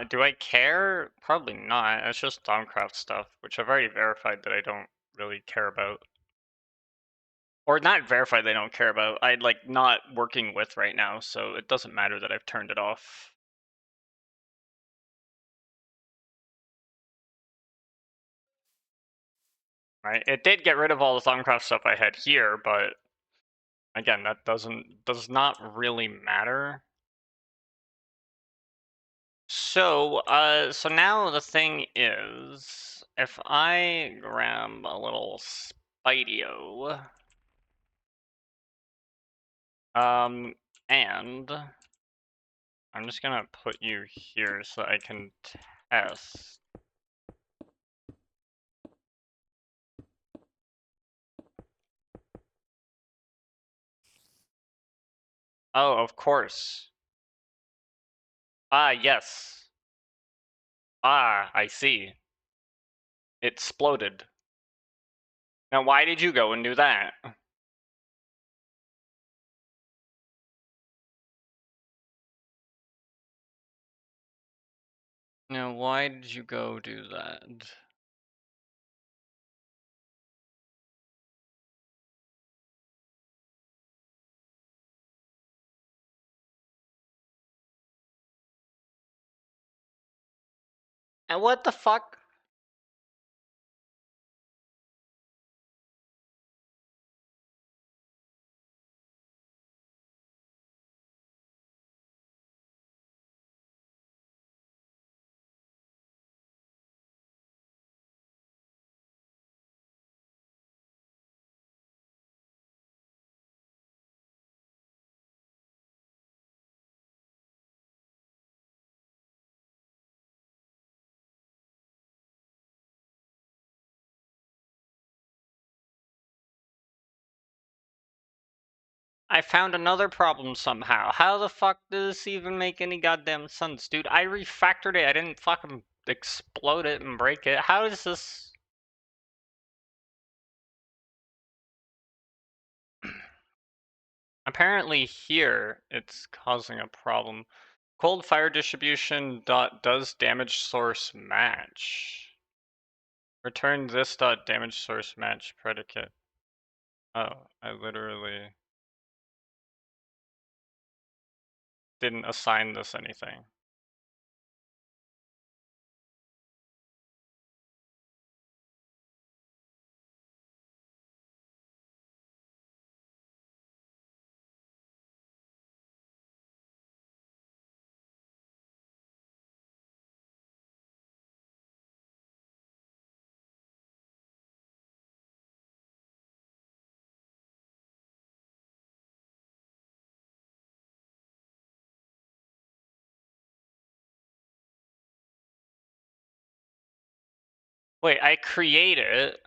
Do I care? Probably not. It's just Thaumcraft stuff, which I've already verified that I don't really care about. Or not verified they don't care about. I'd like not working with right now, so it doesn't matter that I've turned it off. Right? It did get rid of all the Thaumcraft stuff I had here, but again, that does not really matter. So, so now the thing is, if I grab a little Spideo, and I'm just gonna put you here so I can test. Oh, of course. Ah, yes. Ah, I see. It exploded. Now, why did you go and do that? Now, why did you go do that? And what the fuck? I found another problem somehow. How the fuck does this even make any goddamn sense, dude? I refactored it. I didn't fucking explode it and break it. How is this? Apparently here, it's causing a problem. Cold fire distribution dot does damage source match. Return this dot damage source match predicate. Oh, I literally didn't assign this anything. Wait, I create it.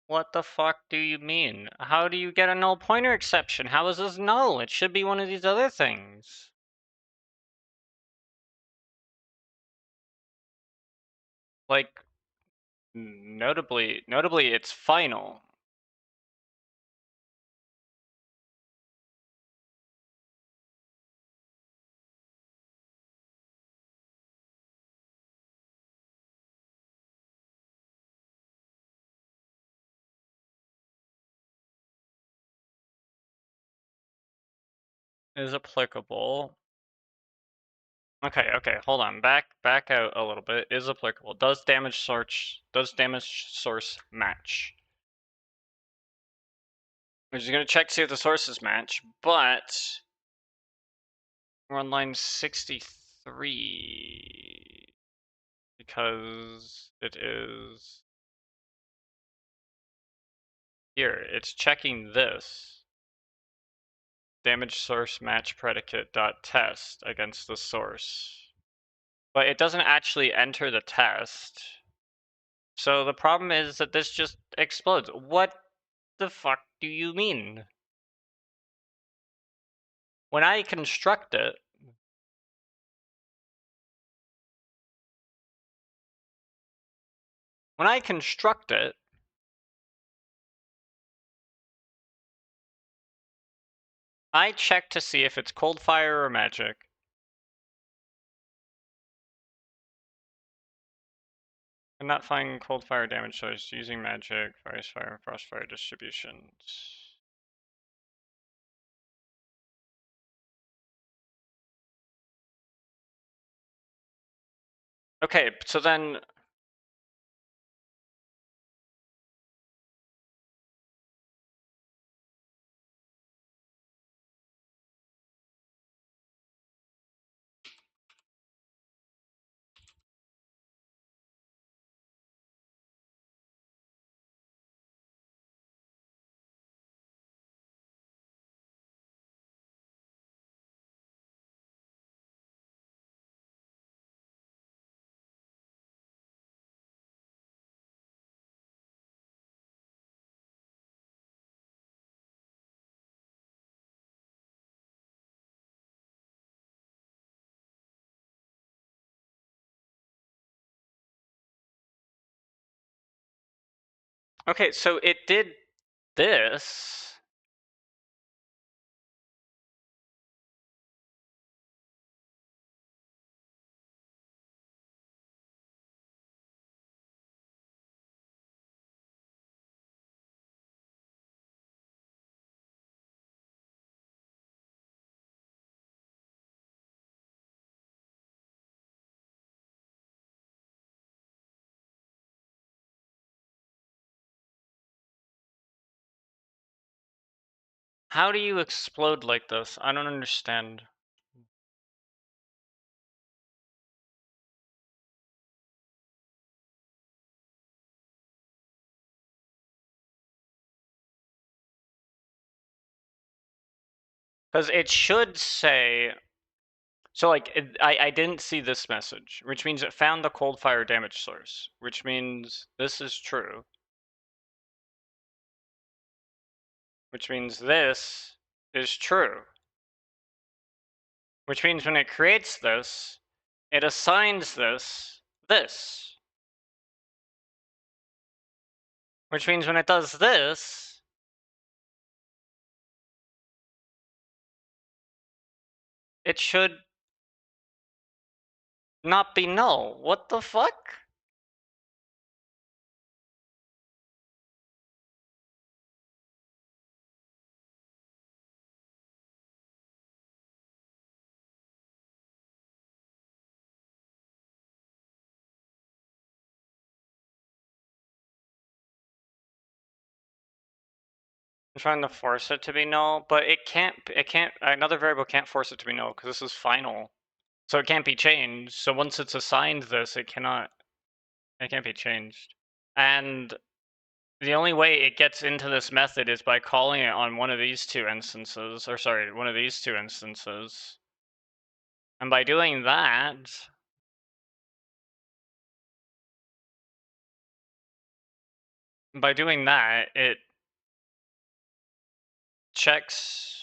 What the fuck do you mean? How do you get a null pointer exception? How is this null? It should be one of these other things. Like, notably, it's final. Is applicable. Okay, hold on. Back out a little bit. Is applicable. Does damage source match? We're just gonna check to see if the sources match, but we're on line 63 because it is here. It's checking this damage source match predicate dot test against the source, but it doesn't actually enter the test. So the problem is that this just explodes. What the fuck do you mean? When I construct it, I check to see if it's cold fire or magic. I'm not finding cold fire damage source using magic, fire, frost fire distributions. Okay, so then okay, so it did this. How do you explode like this? I don't understand. Because it should say, so like, I didn't see this message, which means it found the cold fire damage source, which means this is true. Which means this is true. Which means when it creates this, it assigns this. Which means when it does this, it should not be null. What the fuck? I'm trying to force it to be null, but it can't, another variable can't force it to be null because this is final. So it can't be changed. So once it's assigned this, it can't be changed. And the only way it gets into this method is by calling it on one of these two instances, or sorry, one of these two instances. And by doing that, it checks.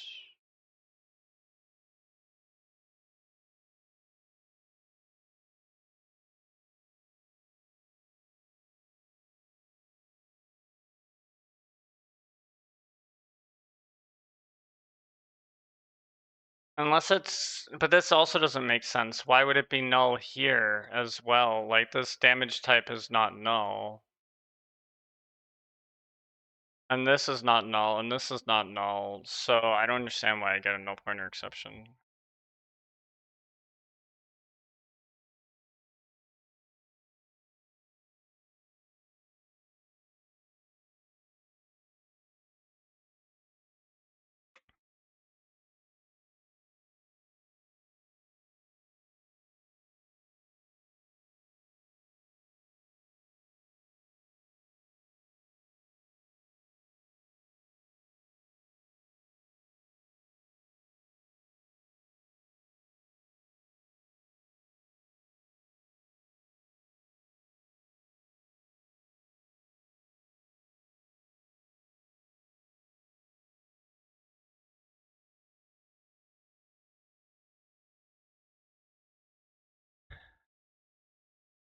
Unless it's, but this also doesn't make sense. Why would it be null here as well? Like this damage type is not null. And this is not null, and this is not null. So I don't understand why I get a null pointer exception.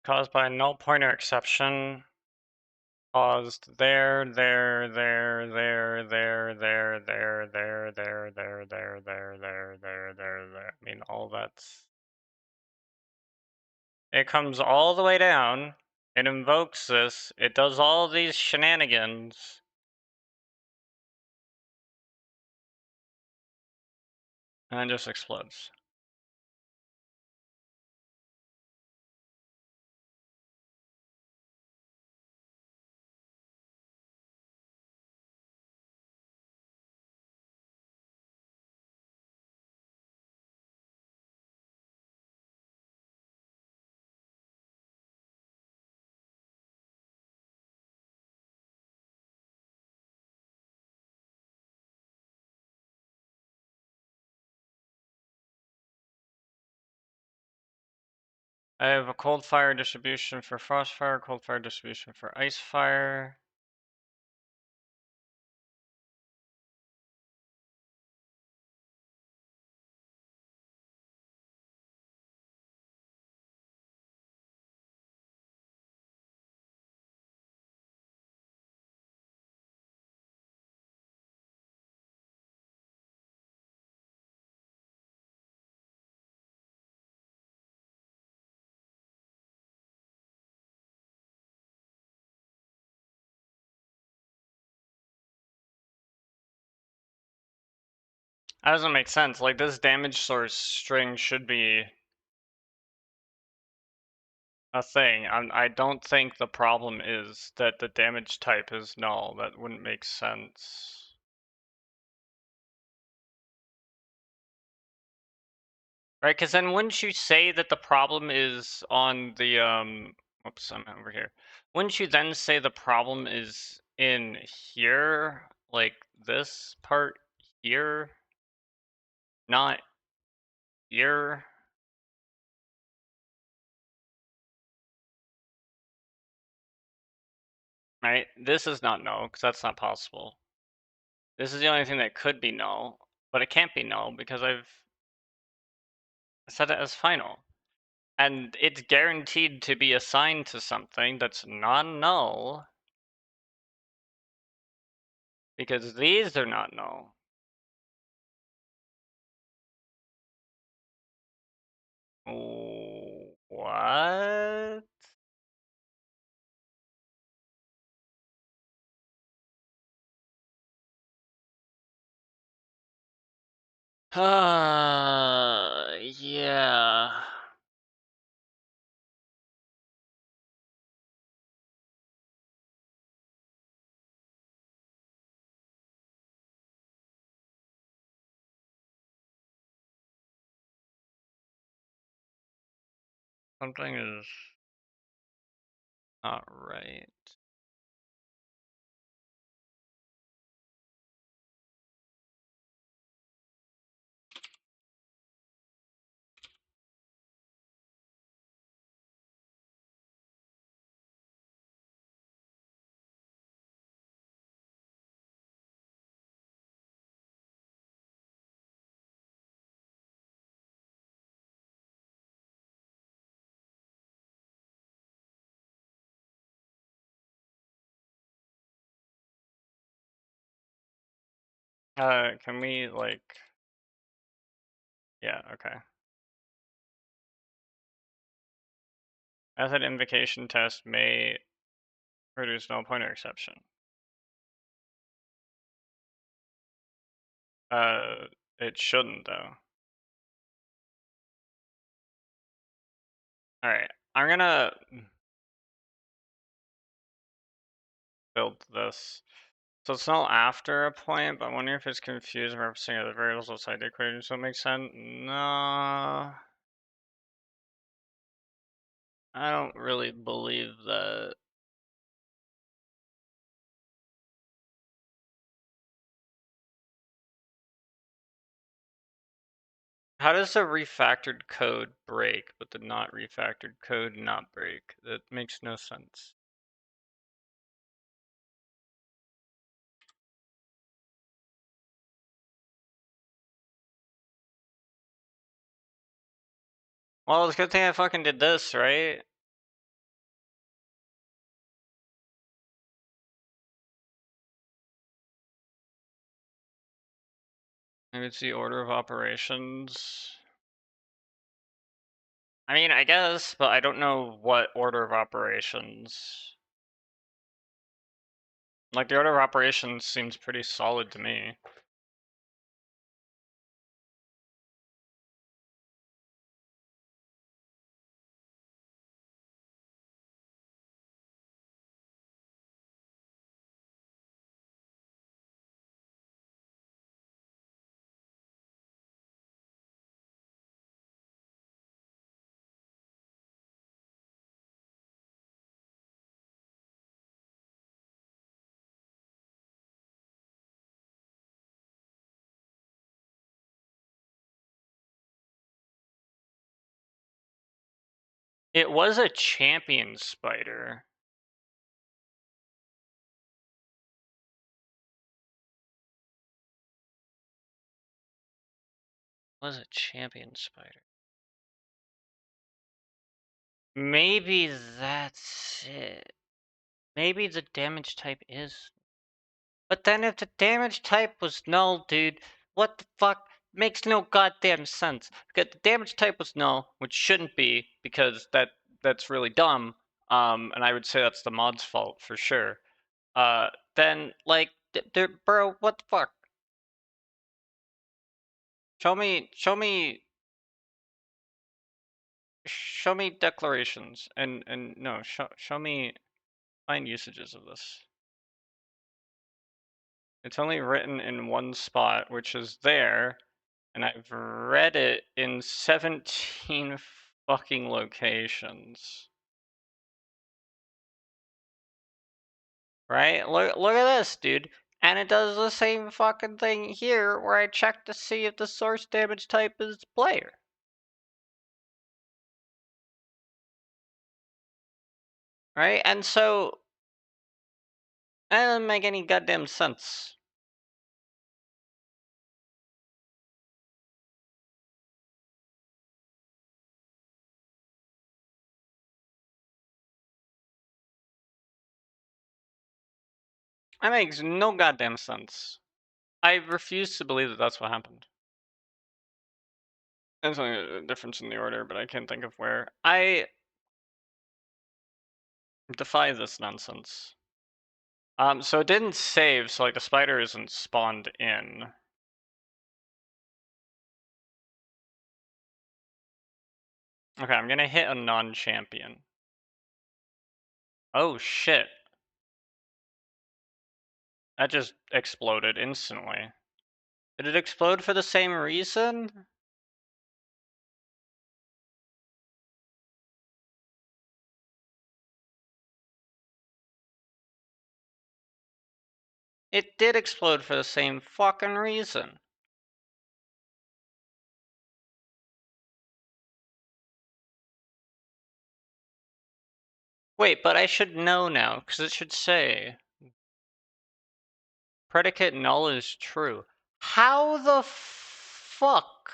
Caused by a null pointer exception. Paused there. I mean, all that's. It comes all the way down. It invokes this. It does all these shenanigans. And then just explodes. I have a cold fire distribution for frost fire, cold fire distribution for ice fire. That doesn't make sense. Like, this damage source string should be a thing. I don't think the problem is that the damage type is null. That wouldn't make sense. Right, because then wouldn't you say that the problem is on the, oops, I'm over here. Wouldn't you then say the problem is in here, like this part here, not here? Right, this is not null, because that's not possible. This is the only thing that could be null, but it can't be null because I've set it as final. And it's guaranteed to be assigned to something that's non-null because these are not null. What? Yeah. Something is not right. Can we like, yeah, okay. Method invocation test may produce null pointer exception. It shouldn't though. Alright, I'm gonna build this. So it's not after a point, but I wonder if it's confused referencing other variables outside the equation, so it makes sense. No, I don't really believe that. How does the refactored code break, but the not refactored code not break? That makes no sense. Well, it's a good thing I fucking did this, right? Maybe it's the order of operations. I mean, I guess, but I don't know what order of operations. Like, the order of operations seems pretty solid to me. It was a champion spider. Was a champion spider. Maybe that's it. Maybe the damage type is. But then if the damage type was null, dude, what the fuck? Makes no goddamn sense. Because the damage type was null, which shouldn't be, because that's really dumb. And I would say that's the mod's fault for sure. Then like, bro, what the fuck? Show me declarations and no, show me find usages of this. It's only written in one spot, which is there, and I've read it in 17 fucking locations. Right? Look at this, dude. And it does the same fucking thing here where I check to see if the source damage type is player. Right? And so that doesn't make any goddamn sense. That makes no goddamn sense. I refuse to believe that that's what happened. There's only a difference in the order, but I can't think of where. I defy this nonsense. So it didn't save, so like the spider isn't spawned in. Okay, I'm gonna hit a non-champion. Oh shit. That just exploded instantly. Did it explode for the same reason? It did explode for the same fucking reason. Wait, but I should know now, because it should say predicate null is true. How the fuck?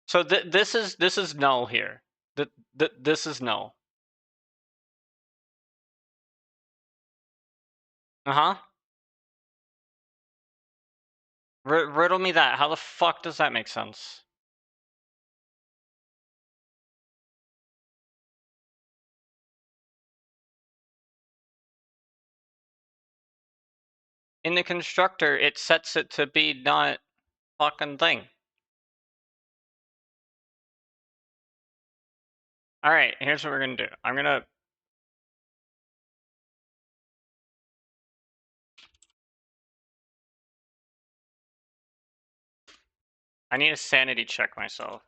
So this is null here. This is null. Uh-huh. Riddle me that. How the fuck does that make sense? In the constructor, it sets it to be not fucking thing. Alright, here's what we're gonna do. I need to sanity check myself.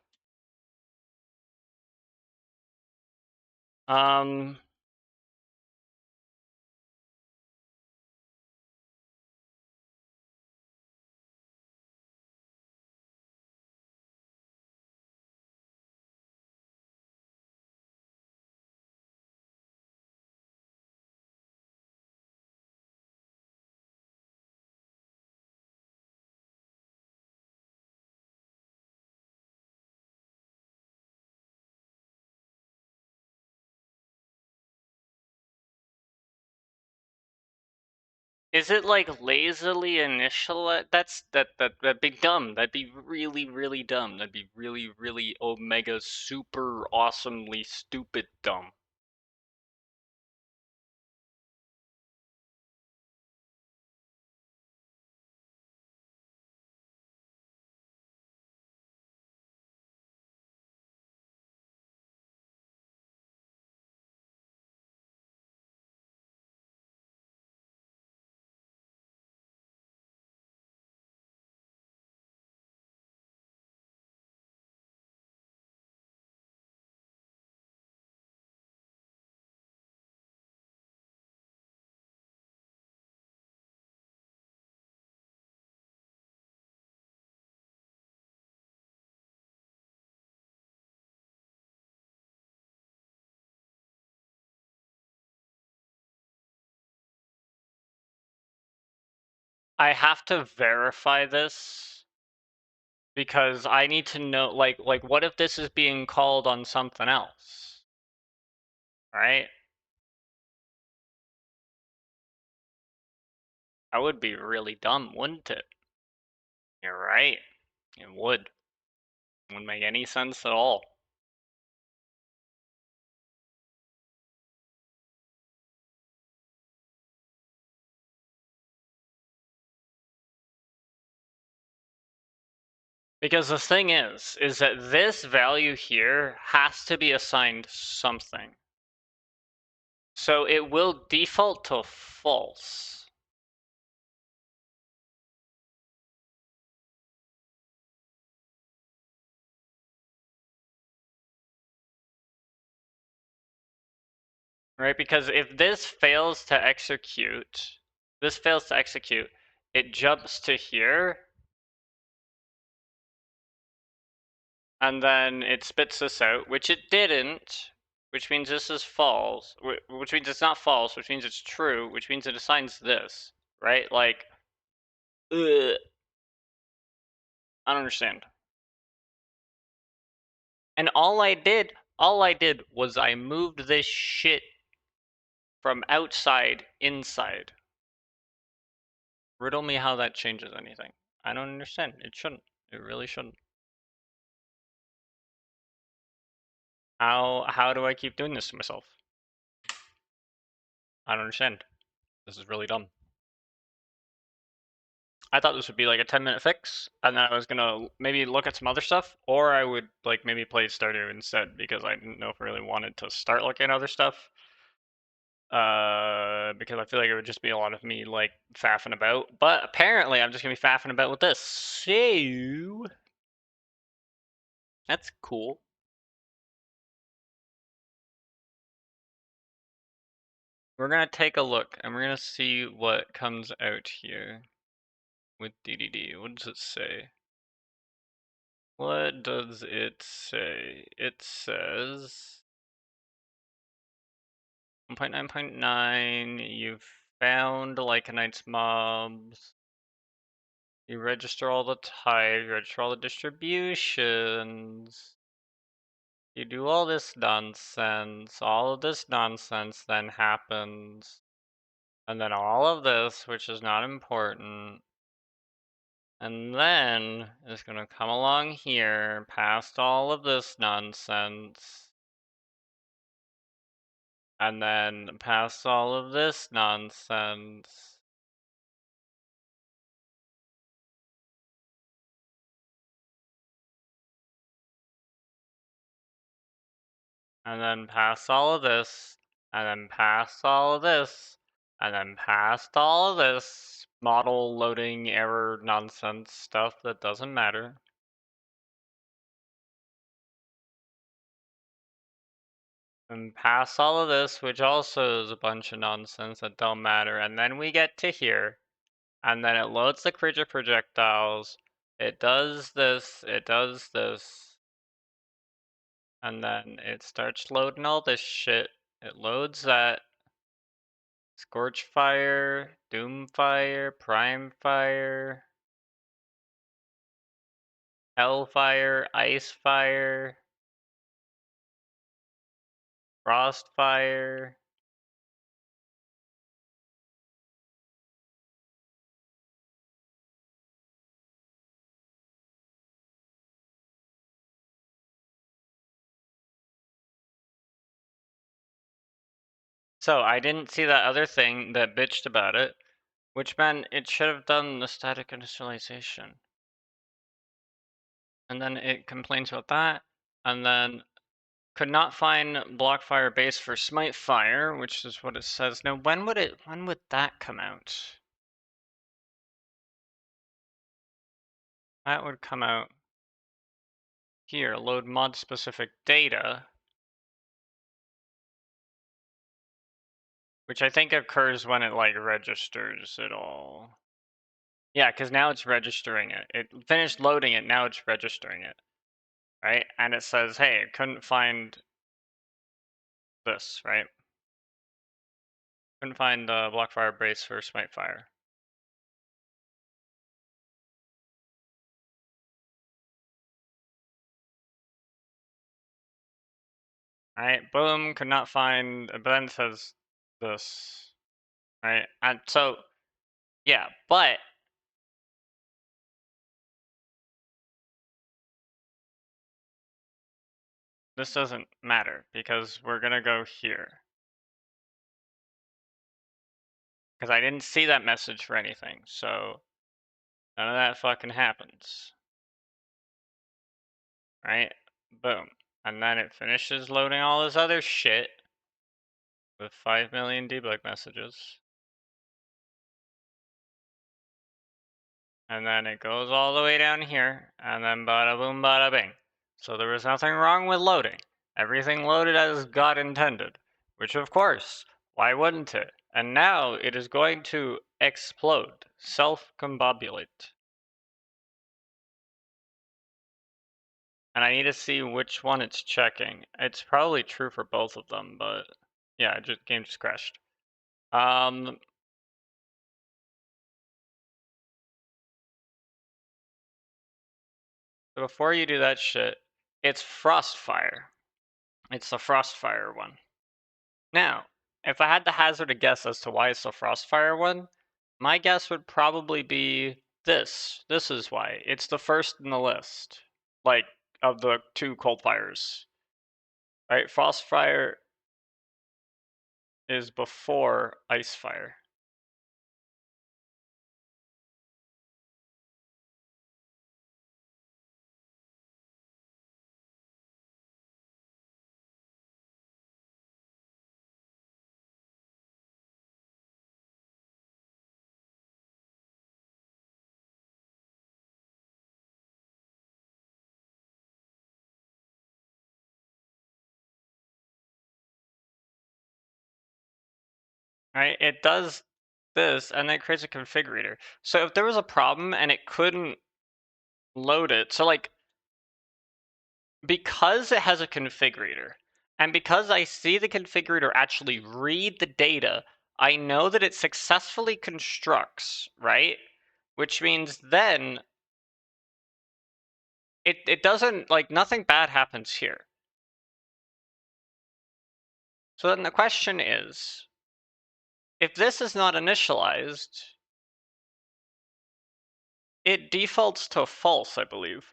Is it like lazily initial? That'd be dumb. That'd be really, really dumb. That'd be really, really omega super awesomely stupid dumb. I have to verify this because I need to know, like what if this is being called on something else? Right? That would be really dumb, wouldn't it? You're right. It would. It wouldn't make any sense at all. Because the thing is that this value here has to be assigned something. So it will default to false. Right? Because if this fails to execute, it jumps to here, and then it spits this out, which it didn't, which means this is false, which means it's not false, which means it's true, which means it assigns this, right? Like, ugh, I don't understand. And all I did was I moved this shit from outside inside. Riddle me how that changes anything. I don't understand. It shouldn't. It really shouldn't. How do I keep doing this to myself? I don't understand. This is really dumb. I thought this would be like a 10-minute fix, and then I was gonna maybe look at some other stuff, or I would like maybe play Stardew instead because I didn't know if I really wanted to start looking at other stuff. Because I feel like it would just be a lot of me like faffing about. But apparently, I'm just gonna be faffing about with this. So That's cool. We're gonna take a look and we're gonna see what comes out here with DDD. What does it say? What does it say? It says 1.9.9, you've found Lycanites mobs. You register all the types, you register all the distributions. You do all this nonsense. All of this nonsense then happens. And then all of this, which is not important. And then it's gonna come along here, past all of this nonsense. And then past all of this nonsense. And then past all of this. And then past all of this. And then past all of this model loading error nonsense stuff that doesn't matter. And past all of this, which also is a bunch of nonsense that don't matter. And then we get to here. And then it loads the creature projectiles. It does this. It does this. And then it starts loading all this shit. It loads that. Scorch Fire, Doom Fire, Prime Fire, Hellfire, Ice Fire, Frost Fire. So I didn't see that other thing that bitched about it, which meant it should have done the static initialization. And then it complains about that, and then could not find Blockfire base for Smite Fire, which is what it says. Now when would that come out? That would come out here, load mod specific data. Which I think occurs when it like registers it all. Yeah, because now it's registering it. It finished loading it, now it's registering it. Right? And it says, hey, it couldn't find this, right? Couldn't find the Blockfire base for Smite Fire. Right? Boom, could not find, but then it says this. Right? And so, yeah, but this doesn't matter because we're gonna go here. Because I didn't see that message for anything, so none of that fucking happens. Right? Boom. And then it finishes loading all this other shit with 5 million debug messages. And then it goes all the way down here, and then bada boom bada bing. So there was nothing wrong with loading. Everything loaded as God intended. Which of course, why wouldn't it? And now it is going to explode, self-combobulate. And I need to see which one it's checking. It's probably true for both of them, but yeah, game just crashed. Before you do that shit, it's Frostfire. It's the Frostfire one. Now, if I had to hazard a guess as to why it's the Frostfire one, my guess would probably be this. This is why. It's the first in the list. Like, of the two Coldfires. Right? Frostfire is before Icefire. right? It does this, and then it creates a configurator. So if there was a problem and it couldn't load it, so like because it has a configurator, and because I see the configurator actually read the data, I know that it successfully constructs, right? Which means then it doesn't, like, nothing bad happens here. So then the question is, if this is not initialized, it defaults to false, I believe,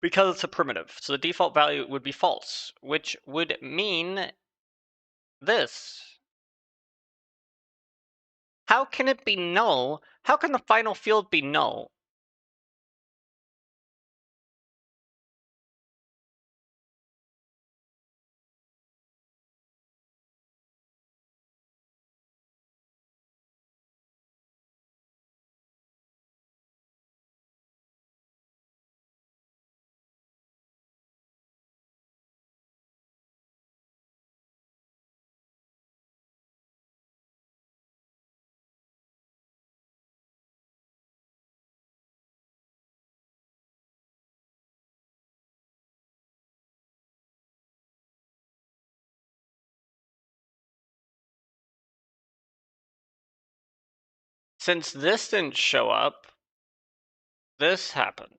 because it's a primitive. So the default value would be false, which would mean this. How can it be null? How can the final field be null? Since this didn't show up, this happened.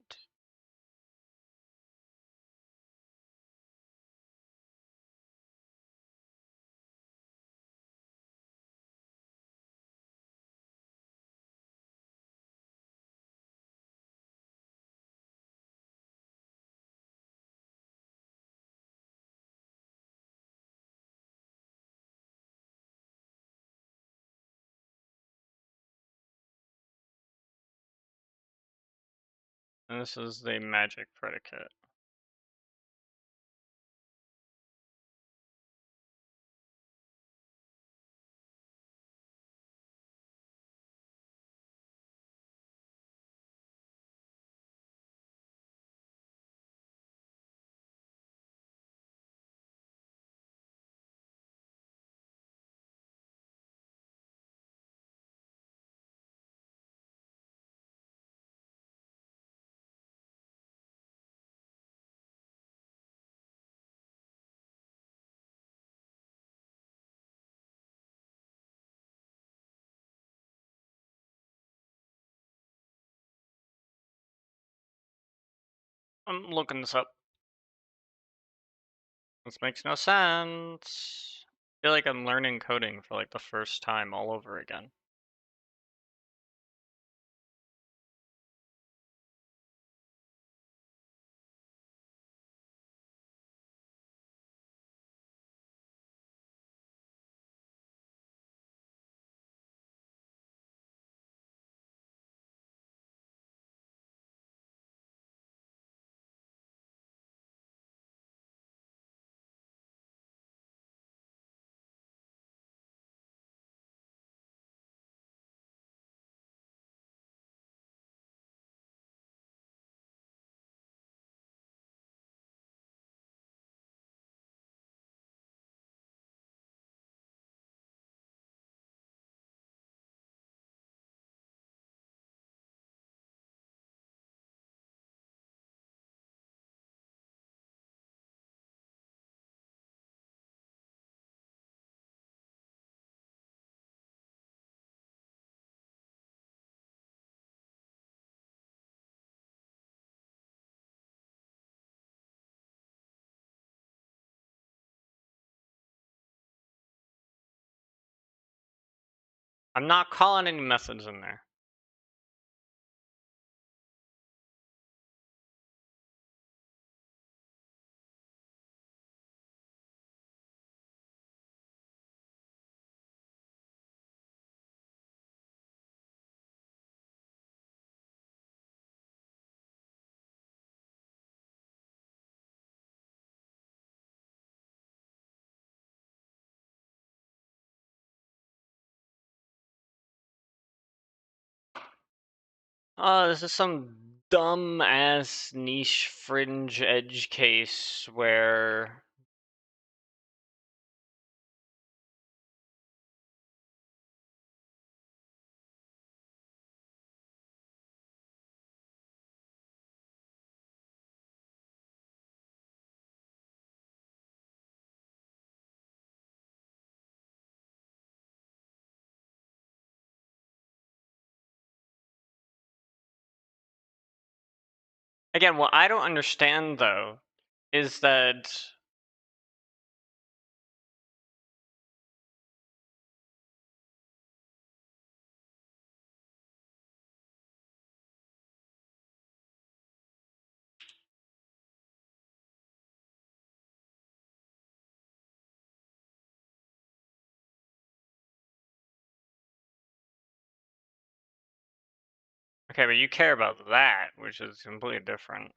And this is the magic predicate. I'm looking this up. This makes no sense. I feel like I'm learning coding for like the first time all over again. I'm not calling any methods in there. Oh, this is some dumb ass niche fringe edge case where Again, what I don't understand though is that okay, but you care about that, which is completely different.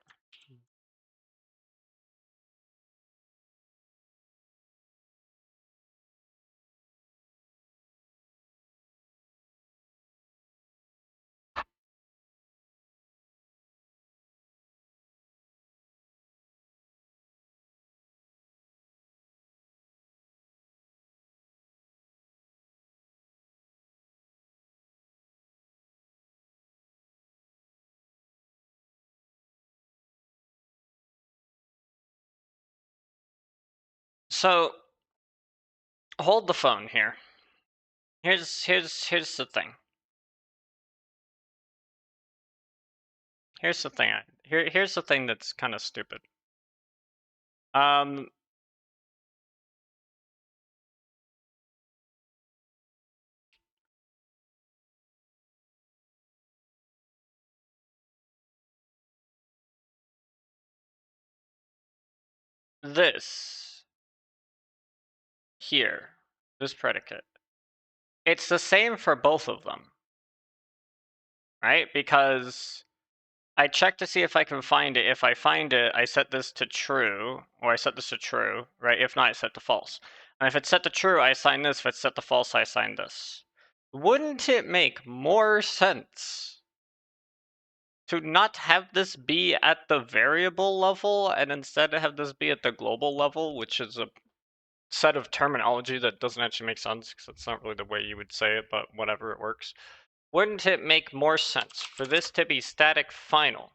So hold the phone here. Here's the thing. Here's the thing. Here's the thing that's kind of stupid. Um, this here, this predicate, it's the same for both of them, right? Because I check to see if I can find it. If I find it, I set this to true, or I set this to true, right? If not, I set to false. And if it's set to true, I assign this. If it's set to false, I assign this. Wouldn't it make more sense to not have this be at the variable level and instead have this be at the global level, which is a set of terminology that doesn't actually make sense because it's not really the way you would say it, but whatever, it works. Wouldn't it make more sense for this to be static final?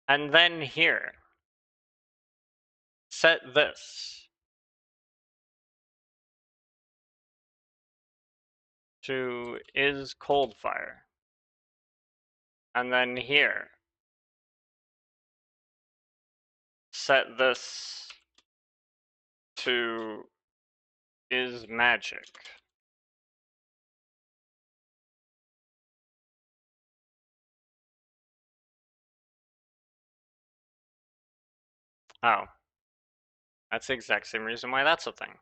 And then here, set this to is cold fire. And then here, set this to is magic. Oh, that's the exact same reason why that's a thing.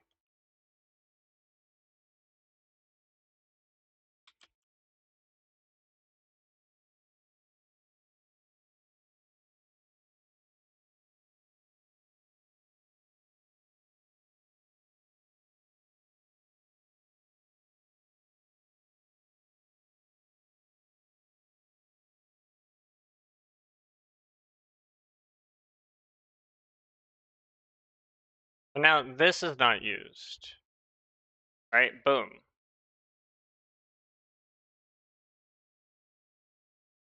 But now this is not used, right? Boom.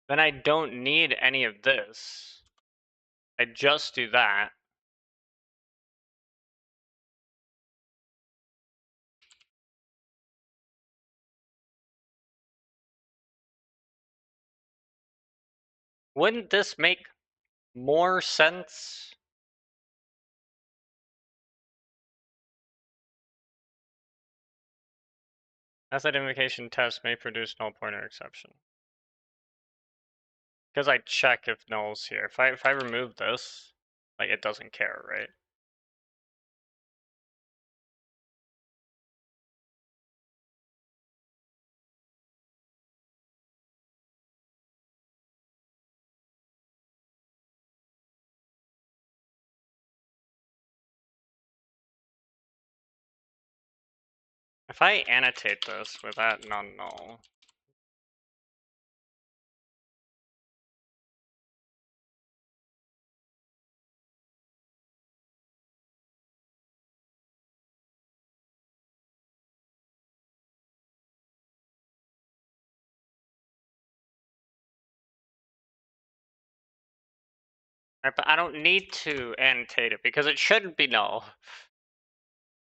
Then I don't need any of this. I just do that. Wouldn't this make more sense? As identification test may produce null pointer exception. Because I check if null's here. If I remove this, like it doesn't care, right? If I annotate this with that non-null, But I don't need to annotate it because it shouldn't be null.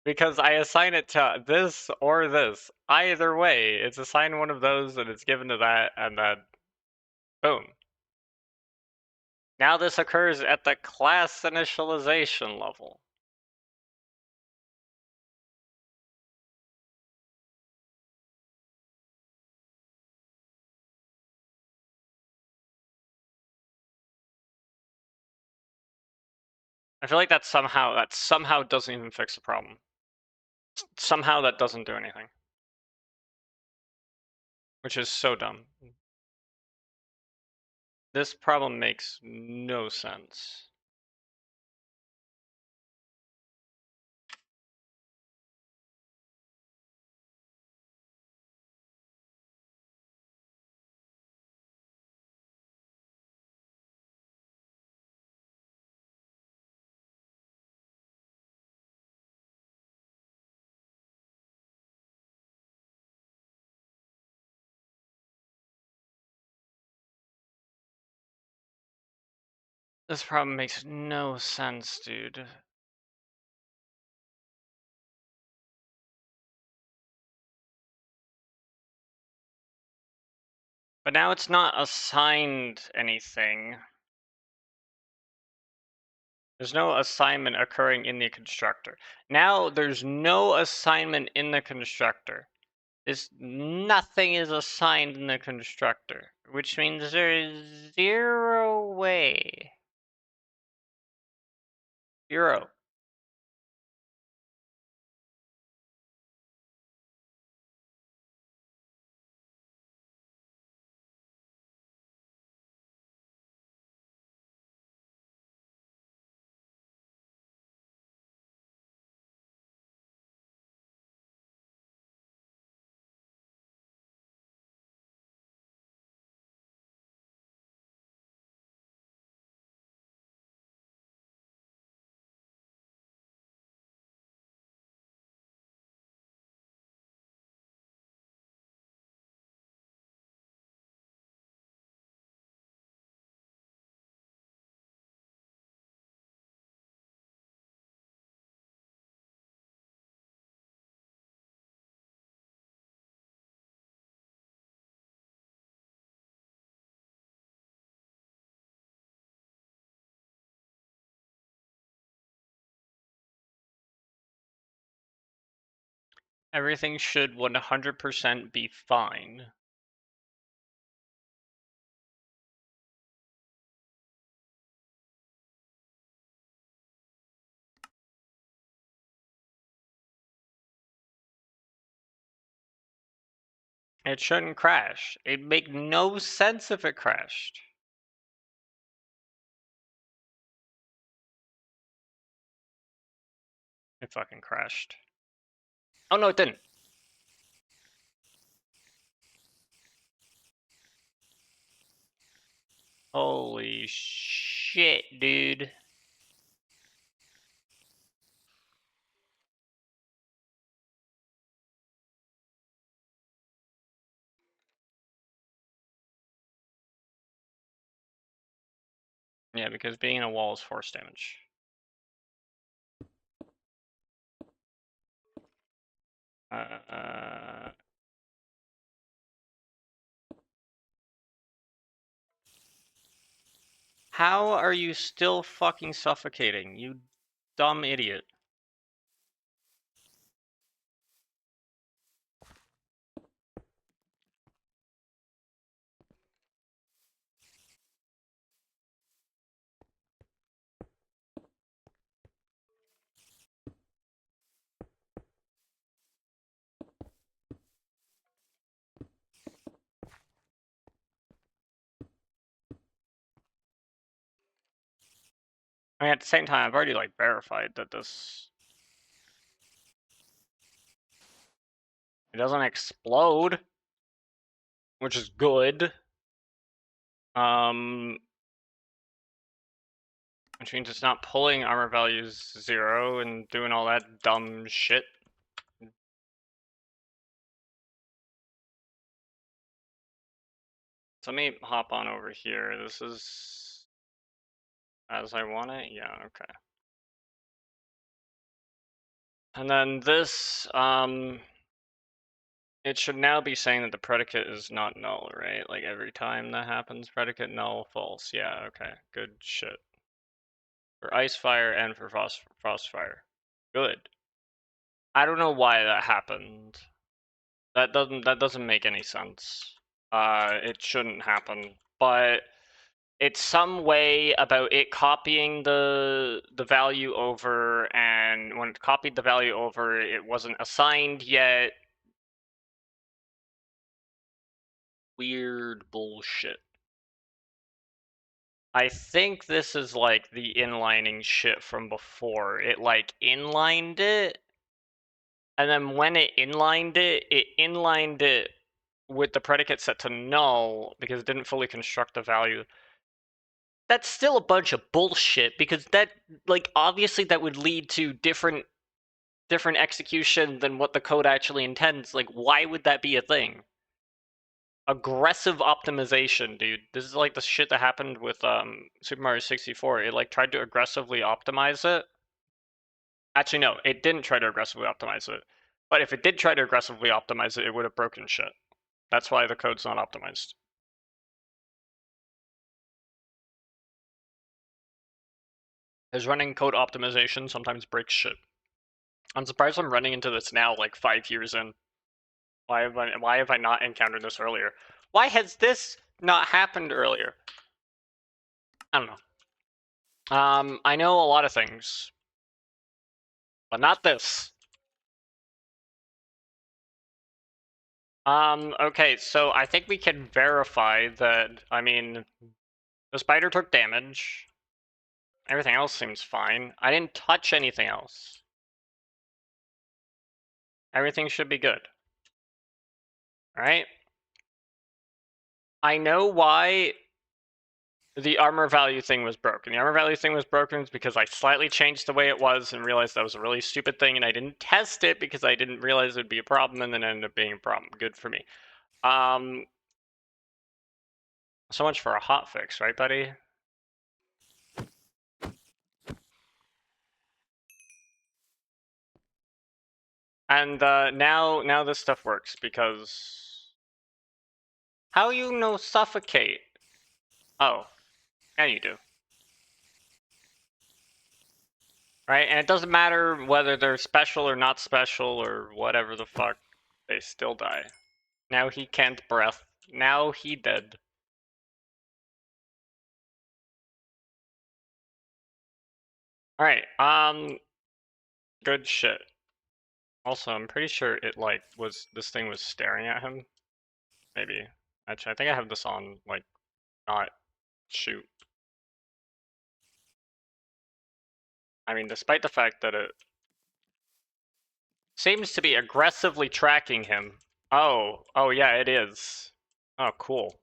Because I assign it to this or this. Either way, it's assigned one of those and it's given to that, and then boom. Now this occurs at the class initialization level. I feel like that somehow doesn't even fix the problem. Somehow that doesn't do anything. Which is so dumb. This problem makes no sense. This problem makes no sense, dude. But now it's not assigned anything. There's no assignment occurring in the constructor. Now there's no assignment in the constructor. Nothing is assigned in the constructor, which means there is zero way. Zero. Everything should 100% be fine. It shouldn't crash. It'd make no sense if it crashed. It fucking crashed. Oh no, it didn't. Holy shit, dude. Yeah, because being in a wall is force damage. How are you still fucking suffocating, you dumb idiot? I mean, at the same time, I've already like verified that it doesn't explode, which is good. Which means it's not pulling armor values 0 and doing all that dumb shit. So let me hop on over here. This is As I want it? Yeah, okay. And then this, it should now be saying that the predicate is not null, right? Like every time that happens, predicate null, false. Yeah, okay, good shit. For ice fire and for frost fire. Good. I don't know why that happened. That doesn't make any sense. It shouldn't happen, but it's some way about it copying the value over, and when it copied the value over, it wasn't assigned yet. Weird bullshit. I think this is like the inlining shit from before. It like inlined it, and then when it inlined it with the predicate set to null because it didn't fully construct the value. That's still a bunch of bullshit because that, like, obviously that would lead to different execution than what the code actually intends. Like, why would that be a thing? Aggressive optimization, dude. This is like the shit that happened with Super Mario 64. It like tried to aggressively optimize it. Actually, no, it didn't try to aggressively optimize it. But if it did try to aggressively optimize it, it would have broken shit. That's why the code's not optimized. Because running code optimization sometimes breaks shit. I'm surprised I'm running into this now, like 5 years in. Why have I not encountered this earlier? Why has this not happened earlier? I don't know. I know a lot of things, but not this. Okay, so I think we can verify that, I mean, the spider took damage. Everything else seems fine. I didn't touch anything else. Everything should be good. Alright? I know why the armor value thing was broken. The armor value thing was broken because I slightly changed the way it was and realized that was a really stupid thing, and I didn't test it because I didn't realize it would be a problem, and then it ended up being a problem. Good for me. So much for a hotfix, right, buddy? And now this stuff works because how you know suffocate? Oh, yeah, you do. Right, and it doesn't matter whether they're special or not special or whatever the fuck, they still die. Now he can't breath. Now he dead. Alright, good shit. Also, I'm pretty sure it, like, this thing was staring at him. Maybe. Actually, I think I have this on, like, not shoot. I mean, despite the fact that it seems to be aggressively tracking him. Oh, yeah, it is. Oh, cool.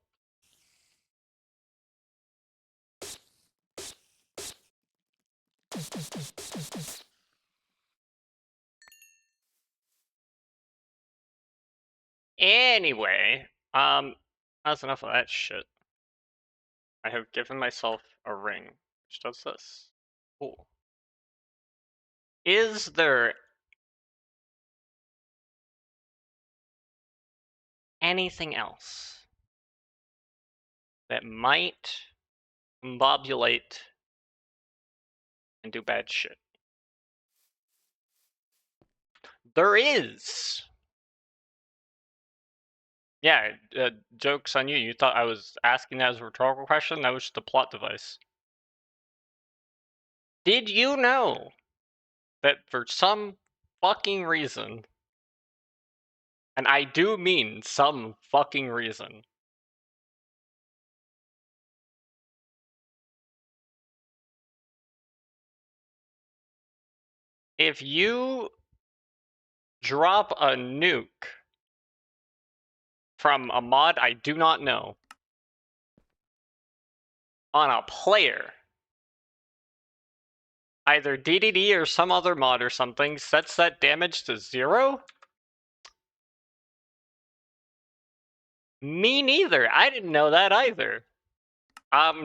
Anyway, that's enough of that shit. I have given myself a ring, which does this. Cool. Is there anything else that might combobulate and do bad shit? There is! Yeah, joke's on you. You thought I was asking that as a rhetorical question? That was just a plot device. Did you know that for some fucking reason, and I do mean some fucking reason, if you drop a nuke from a mod I do not know on a player, either DDD or some other mod or something sets that damage to 0? Me neither. I didn't know that either.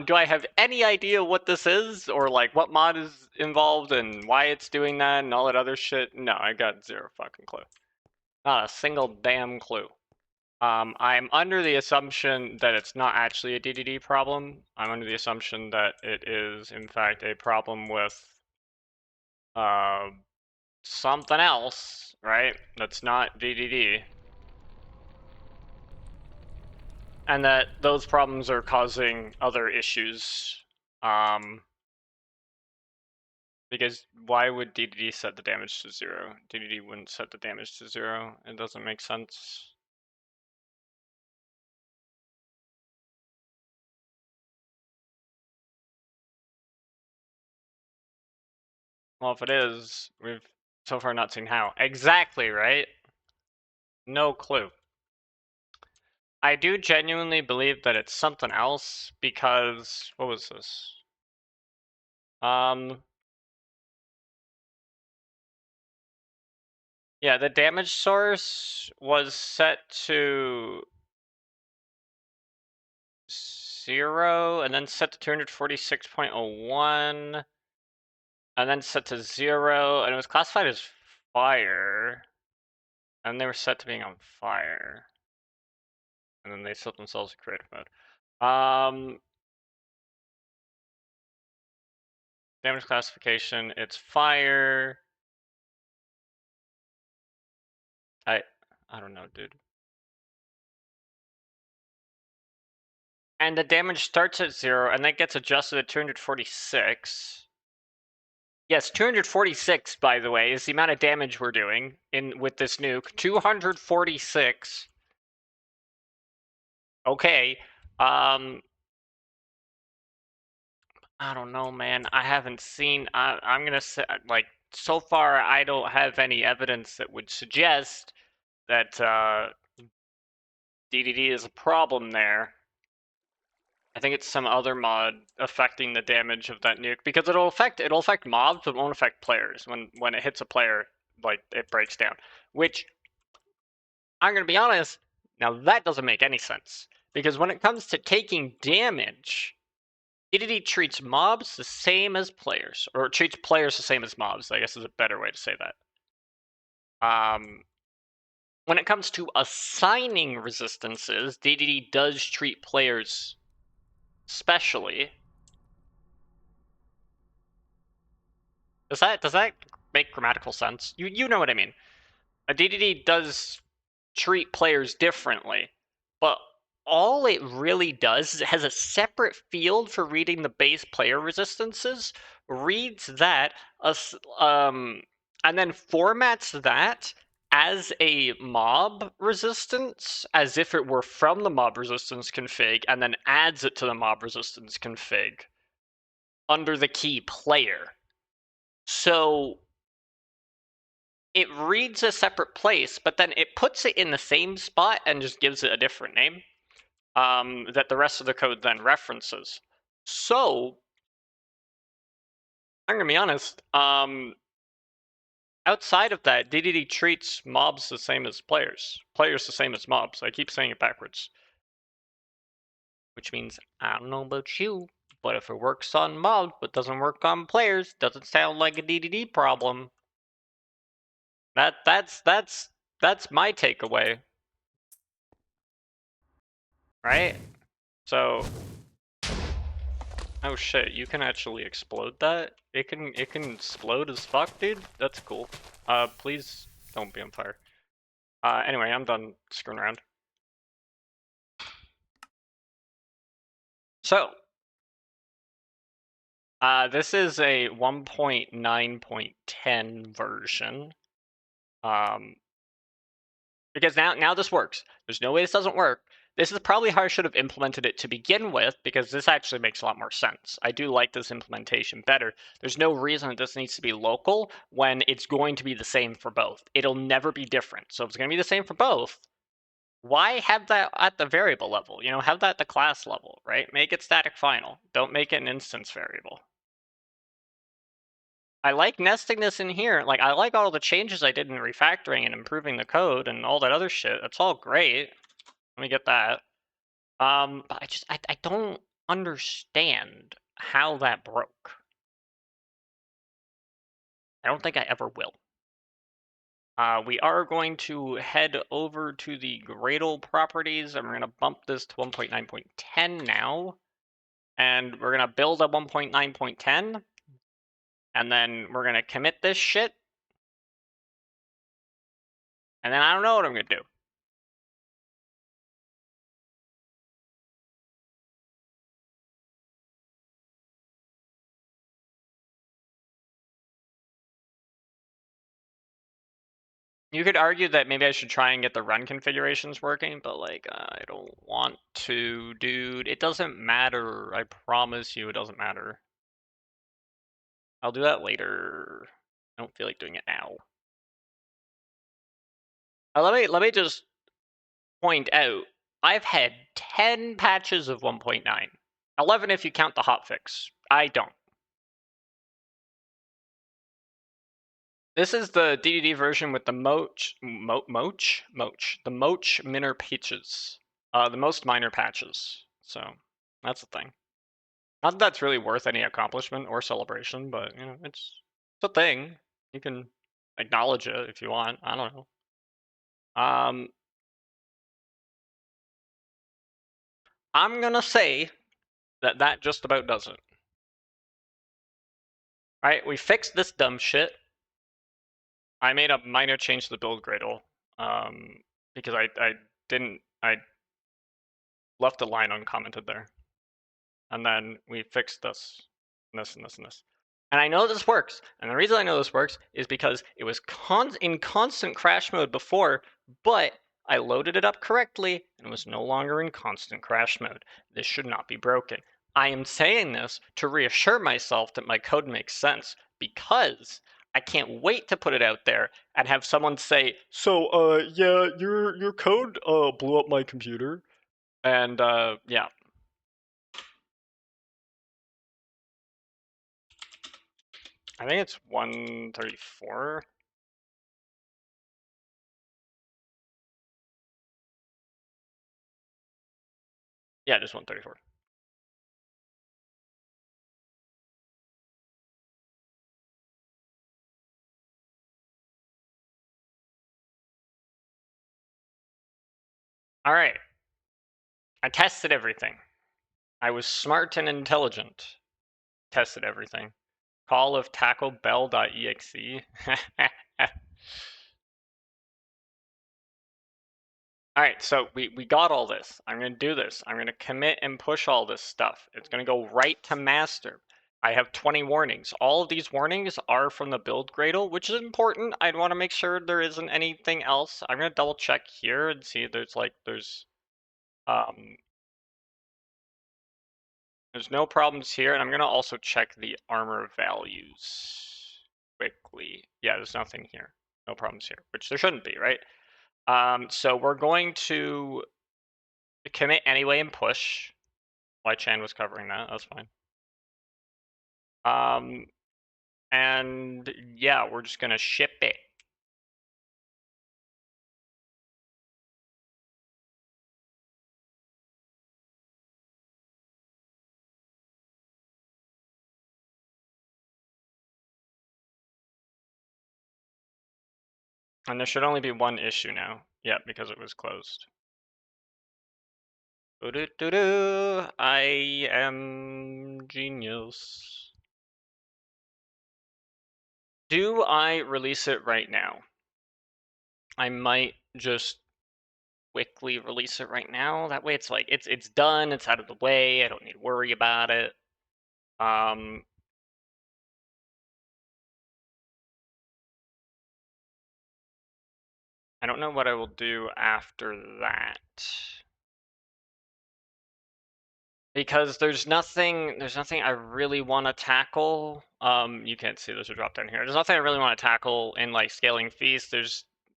Do I have any idea what this is, or like what mod is involved and why it's doing that and all that other shit? No, I got zero fucking clue. Not a single damn clue. I'm under the assumption that it's not actually a DDD problem. I'm under the assumption that it is, in fact, a problem with uh, something else, right? That's not DDD. And that those problems are causing other issues. Because why would DDD set the damage to 0? DDD wouldn't set the damage to 0. It doesn't make sense. Well, if it is, we've so far not seen how. Exactly, right? No clue. I do genuinely believe that it's something else because what was this? Yeah, the damage source was set to 0 and then set to 246.01 and then set to 0 and it was classified as fire and they were set to being on fire and then they set themselves in creative mode. Damage classification, it's fire. I don't know, dude. And the damage starts at 0 and then gets adjusted at 246. Yes, 246, by the way, is the amount of damage we're doing with this nuke. 246. Okay. I don't know, man. I haven't seen. I'm gonna say, like, so far, I don't have any evidence that would suggest that DDD is a problem there. I think it's some other mod affecting the damage of that nuke because it'll affect mobs, but it won't affect players. When it hits a player, like it breaks down. Which I'm gonna be honest, now that doesn't make any sense because when it comes to taking damage, DDD treats mobs the same as players, or treats players the same as mobs. I guess is a better way to say that. When it comes to assigning resistances, DDD does treat players specially. Does that make grammatical sense? You know what I mean. A DDD does treat players differently, but all it really does is it has a separate field for reading the base player resistances, reads that, and then formats that as a mob resistance, as if it were from the mob resistance config, and then adds it to the mob resistance config under the key player. So it reads a separate place, but then it puts it in the same spot and just gives it a different name that the rest of the code then references. So, I'm going to be honest, outside of that, DDD treats mobs the same as players. Players the same as mobs. I keep saying it backwards. Which means, I don't know about you, but if it works on mobs but doesn't work on players, doesn't sound like a DDD problem. That's my takeaway. Right? So, oh shit, you can actually explode that? It can explode as fuck, dude? That's cool. Please don't be on fire. Anyway, I'm done screwing around. So, this is a 1.9.10 version. Because now this works. There's no way this doesn't work. This is probably how I should have implemented it to begin with, because this actually makes a lot more sense. I do like this implementation better. There's no reason that this needs to be local when it's going to be the same for both. It'll never be different. So if it's going to be the same for both, why have that at the variable level? You know, have that at the class level, right? Make it static final. Don't make it an instance variable. I like nesting this in here. Like, I like all the changes I did in refactoring and improving the code and all that other shit. That's all great. Let me get that. But I don't understand how that broke. I don't think I ever will. We are going to head over to the Gradle properties, and we're going to bump this to 1.9.10 now. And we're going to build a 1.9.10, and then we're going to commit this shit. And then I don't know what I'm going to do. You could argue that maybe I should try and get the run configurations working, but like, I don't want to, dude. It doesn't matter. I promise you it doesn't matter. I'll do that later. I don't feel like doing it now. Let me just point out, I've had 10 patches of 1.9. 11 if you count the hotfix. I don't. This is the DDD version with the the Moch minor patches. The most minor patches. So that's the thing. Not that that's really worth any accomplishment or celebration, but you know, it's a thing. You can acknowledge it if you want. I don't know. I'm gonna say that that just about does it. Alright, we fixed this dumb shit. I made a minor change to the build Gradle, because I left a line uncommented there. And then we fixed this, and this, and this, and this. And I know this works. And the reason I know this works is because it was in constant crash mode before, but I loaded it up correctly and it was no longer in constant crash mode. This should not be broken. I am saying this to reassure myself that my code makes sense, because I can't wait to put it out there and have someone say, "So, yeah, your code blew up my computer," and yeah. I think it's 134. Yeah, just 134. All right. I tested everything. I was smart and intelligent. Tested everything. Call of tacklebell.exe. All right, so we got all this. I'm going to do this. I'm going to commit and push all this stuff. It's going to go right to master. I have 20 warnings. All of these warnings are from the build Gradle, which is important. I'd want to make sure there isn't anything else. I'm going to double check here and see if there's no problems here, and I'm going to also check the armor values quickly. Yeah, there's nothing here. No problems here, which there shouldn't be, right? So we're going to commit anyway and push. Why Chan was covering that, that's fine. And yeah, we're just going to ship it. And there should only be one issue now. Yeah, because it was closed. I am genius. Do I release it right now? I might just quickly release it right now. That way it's like, it's done, it's out of the way, I don't need to worry about it. I don't know what I will do after that. Because there's nothing I really want to tackle. You can't see there's a drop down here. There's nothing I really want to tackle in like scaling feast.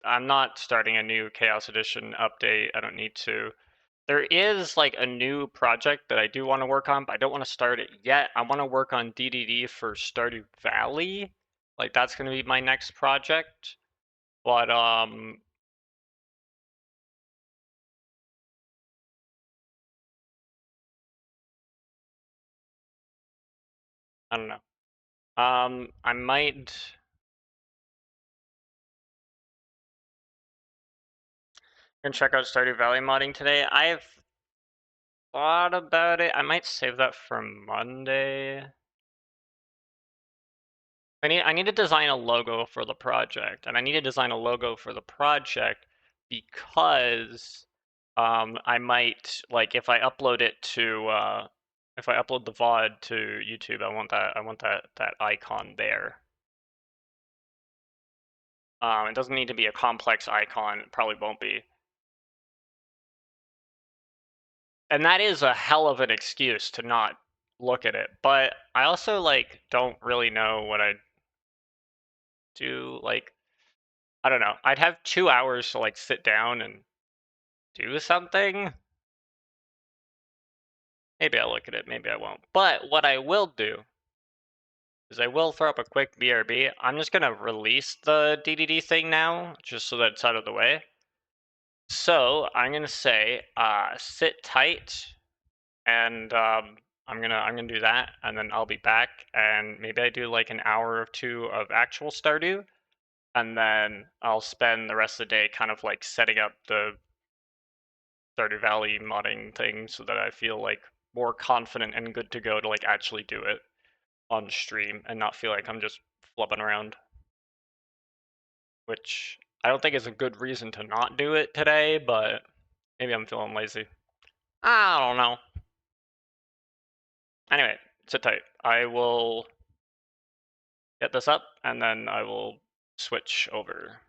I'm not starting a new Chaos Edition update. I don't need to. There is like a new project that I do want to work on, but I don't want to start it yet. I want to work on DDD for Stardew Valley. Like that's going to be my next project. But I don't know. I might. Gonna check out Stardew Valley modding today. I've thought about it. I might save that for Monday. I need to design a logo for the project, and I need to design a logo for the project because I might like if I upload the VOD to YouTube, I want that icon there. It doesn't need to be a complex icon. It probably won't be. And that is a hell of an excuse to not look at it. But I also like don't really know what I do. Like I don't know. I'd have 2 hours to like sit down and do something. Maybe I'll look at it. Maybe I won't. But what I will do is I will throw up a quick BRB. I'm just gonna release the DDD thing now, just so that it's out of the way. So I'm gonna say, sit tight, and I'm gonna do that, and then I'll be back, and maybe I do like an hour or two of actual Stardew, and then I'll spend the rest of the day kind of like setting up the Stardew Valley modding thing so that I feel like more confident and good to go to like actually do it on stream and not feel like I'm just flubbing around, which I don't think is a good reason to not do it today, but maybe I'm feeling lazy. I don't know. Anyway, sit tight. I will get this up and then I will switch over.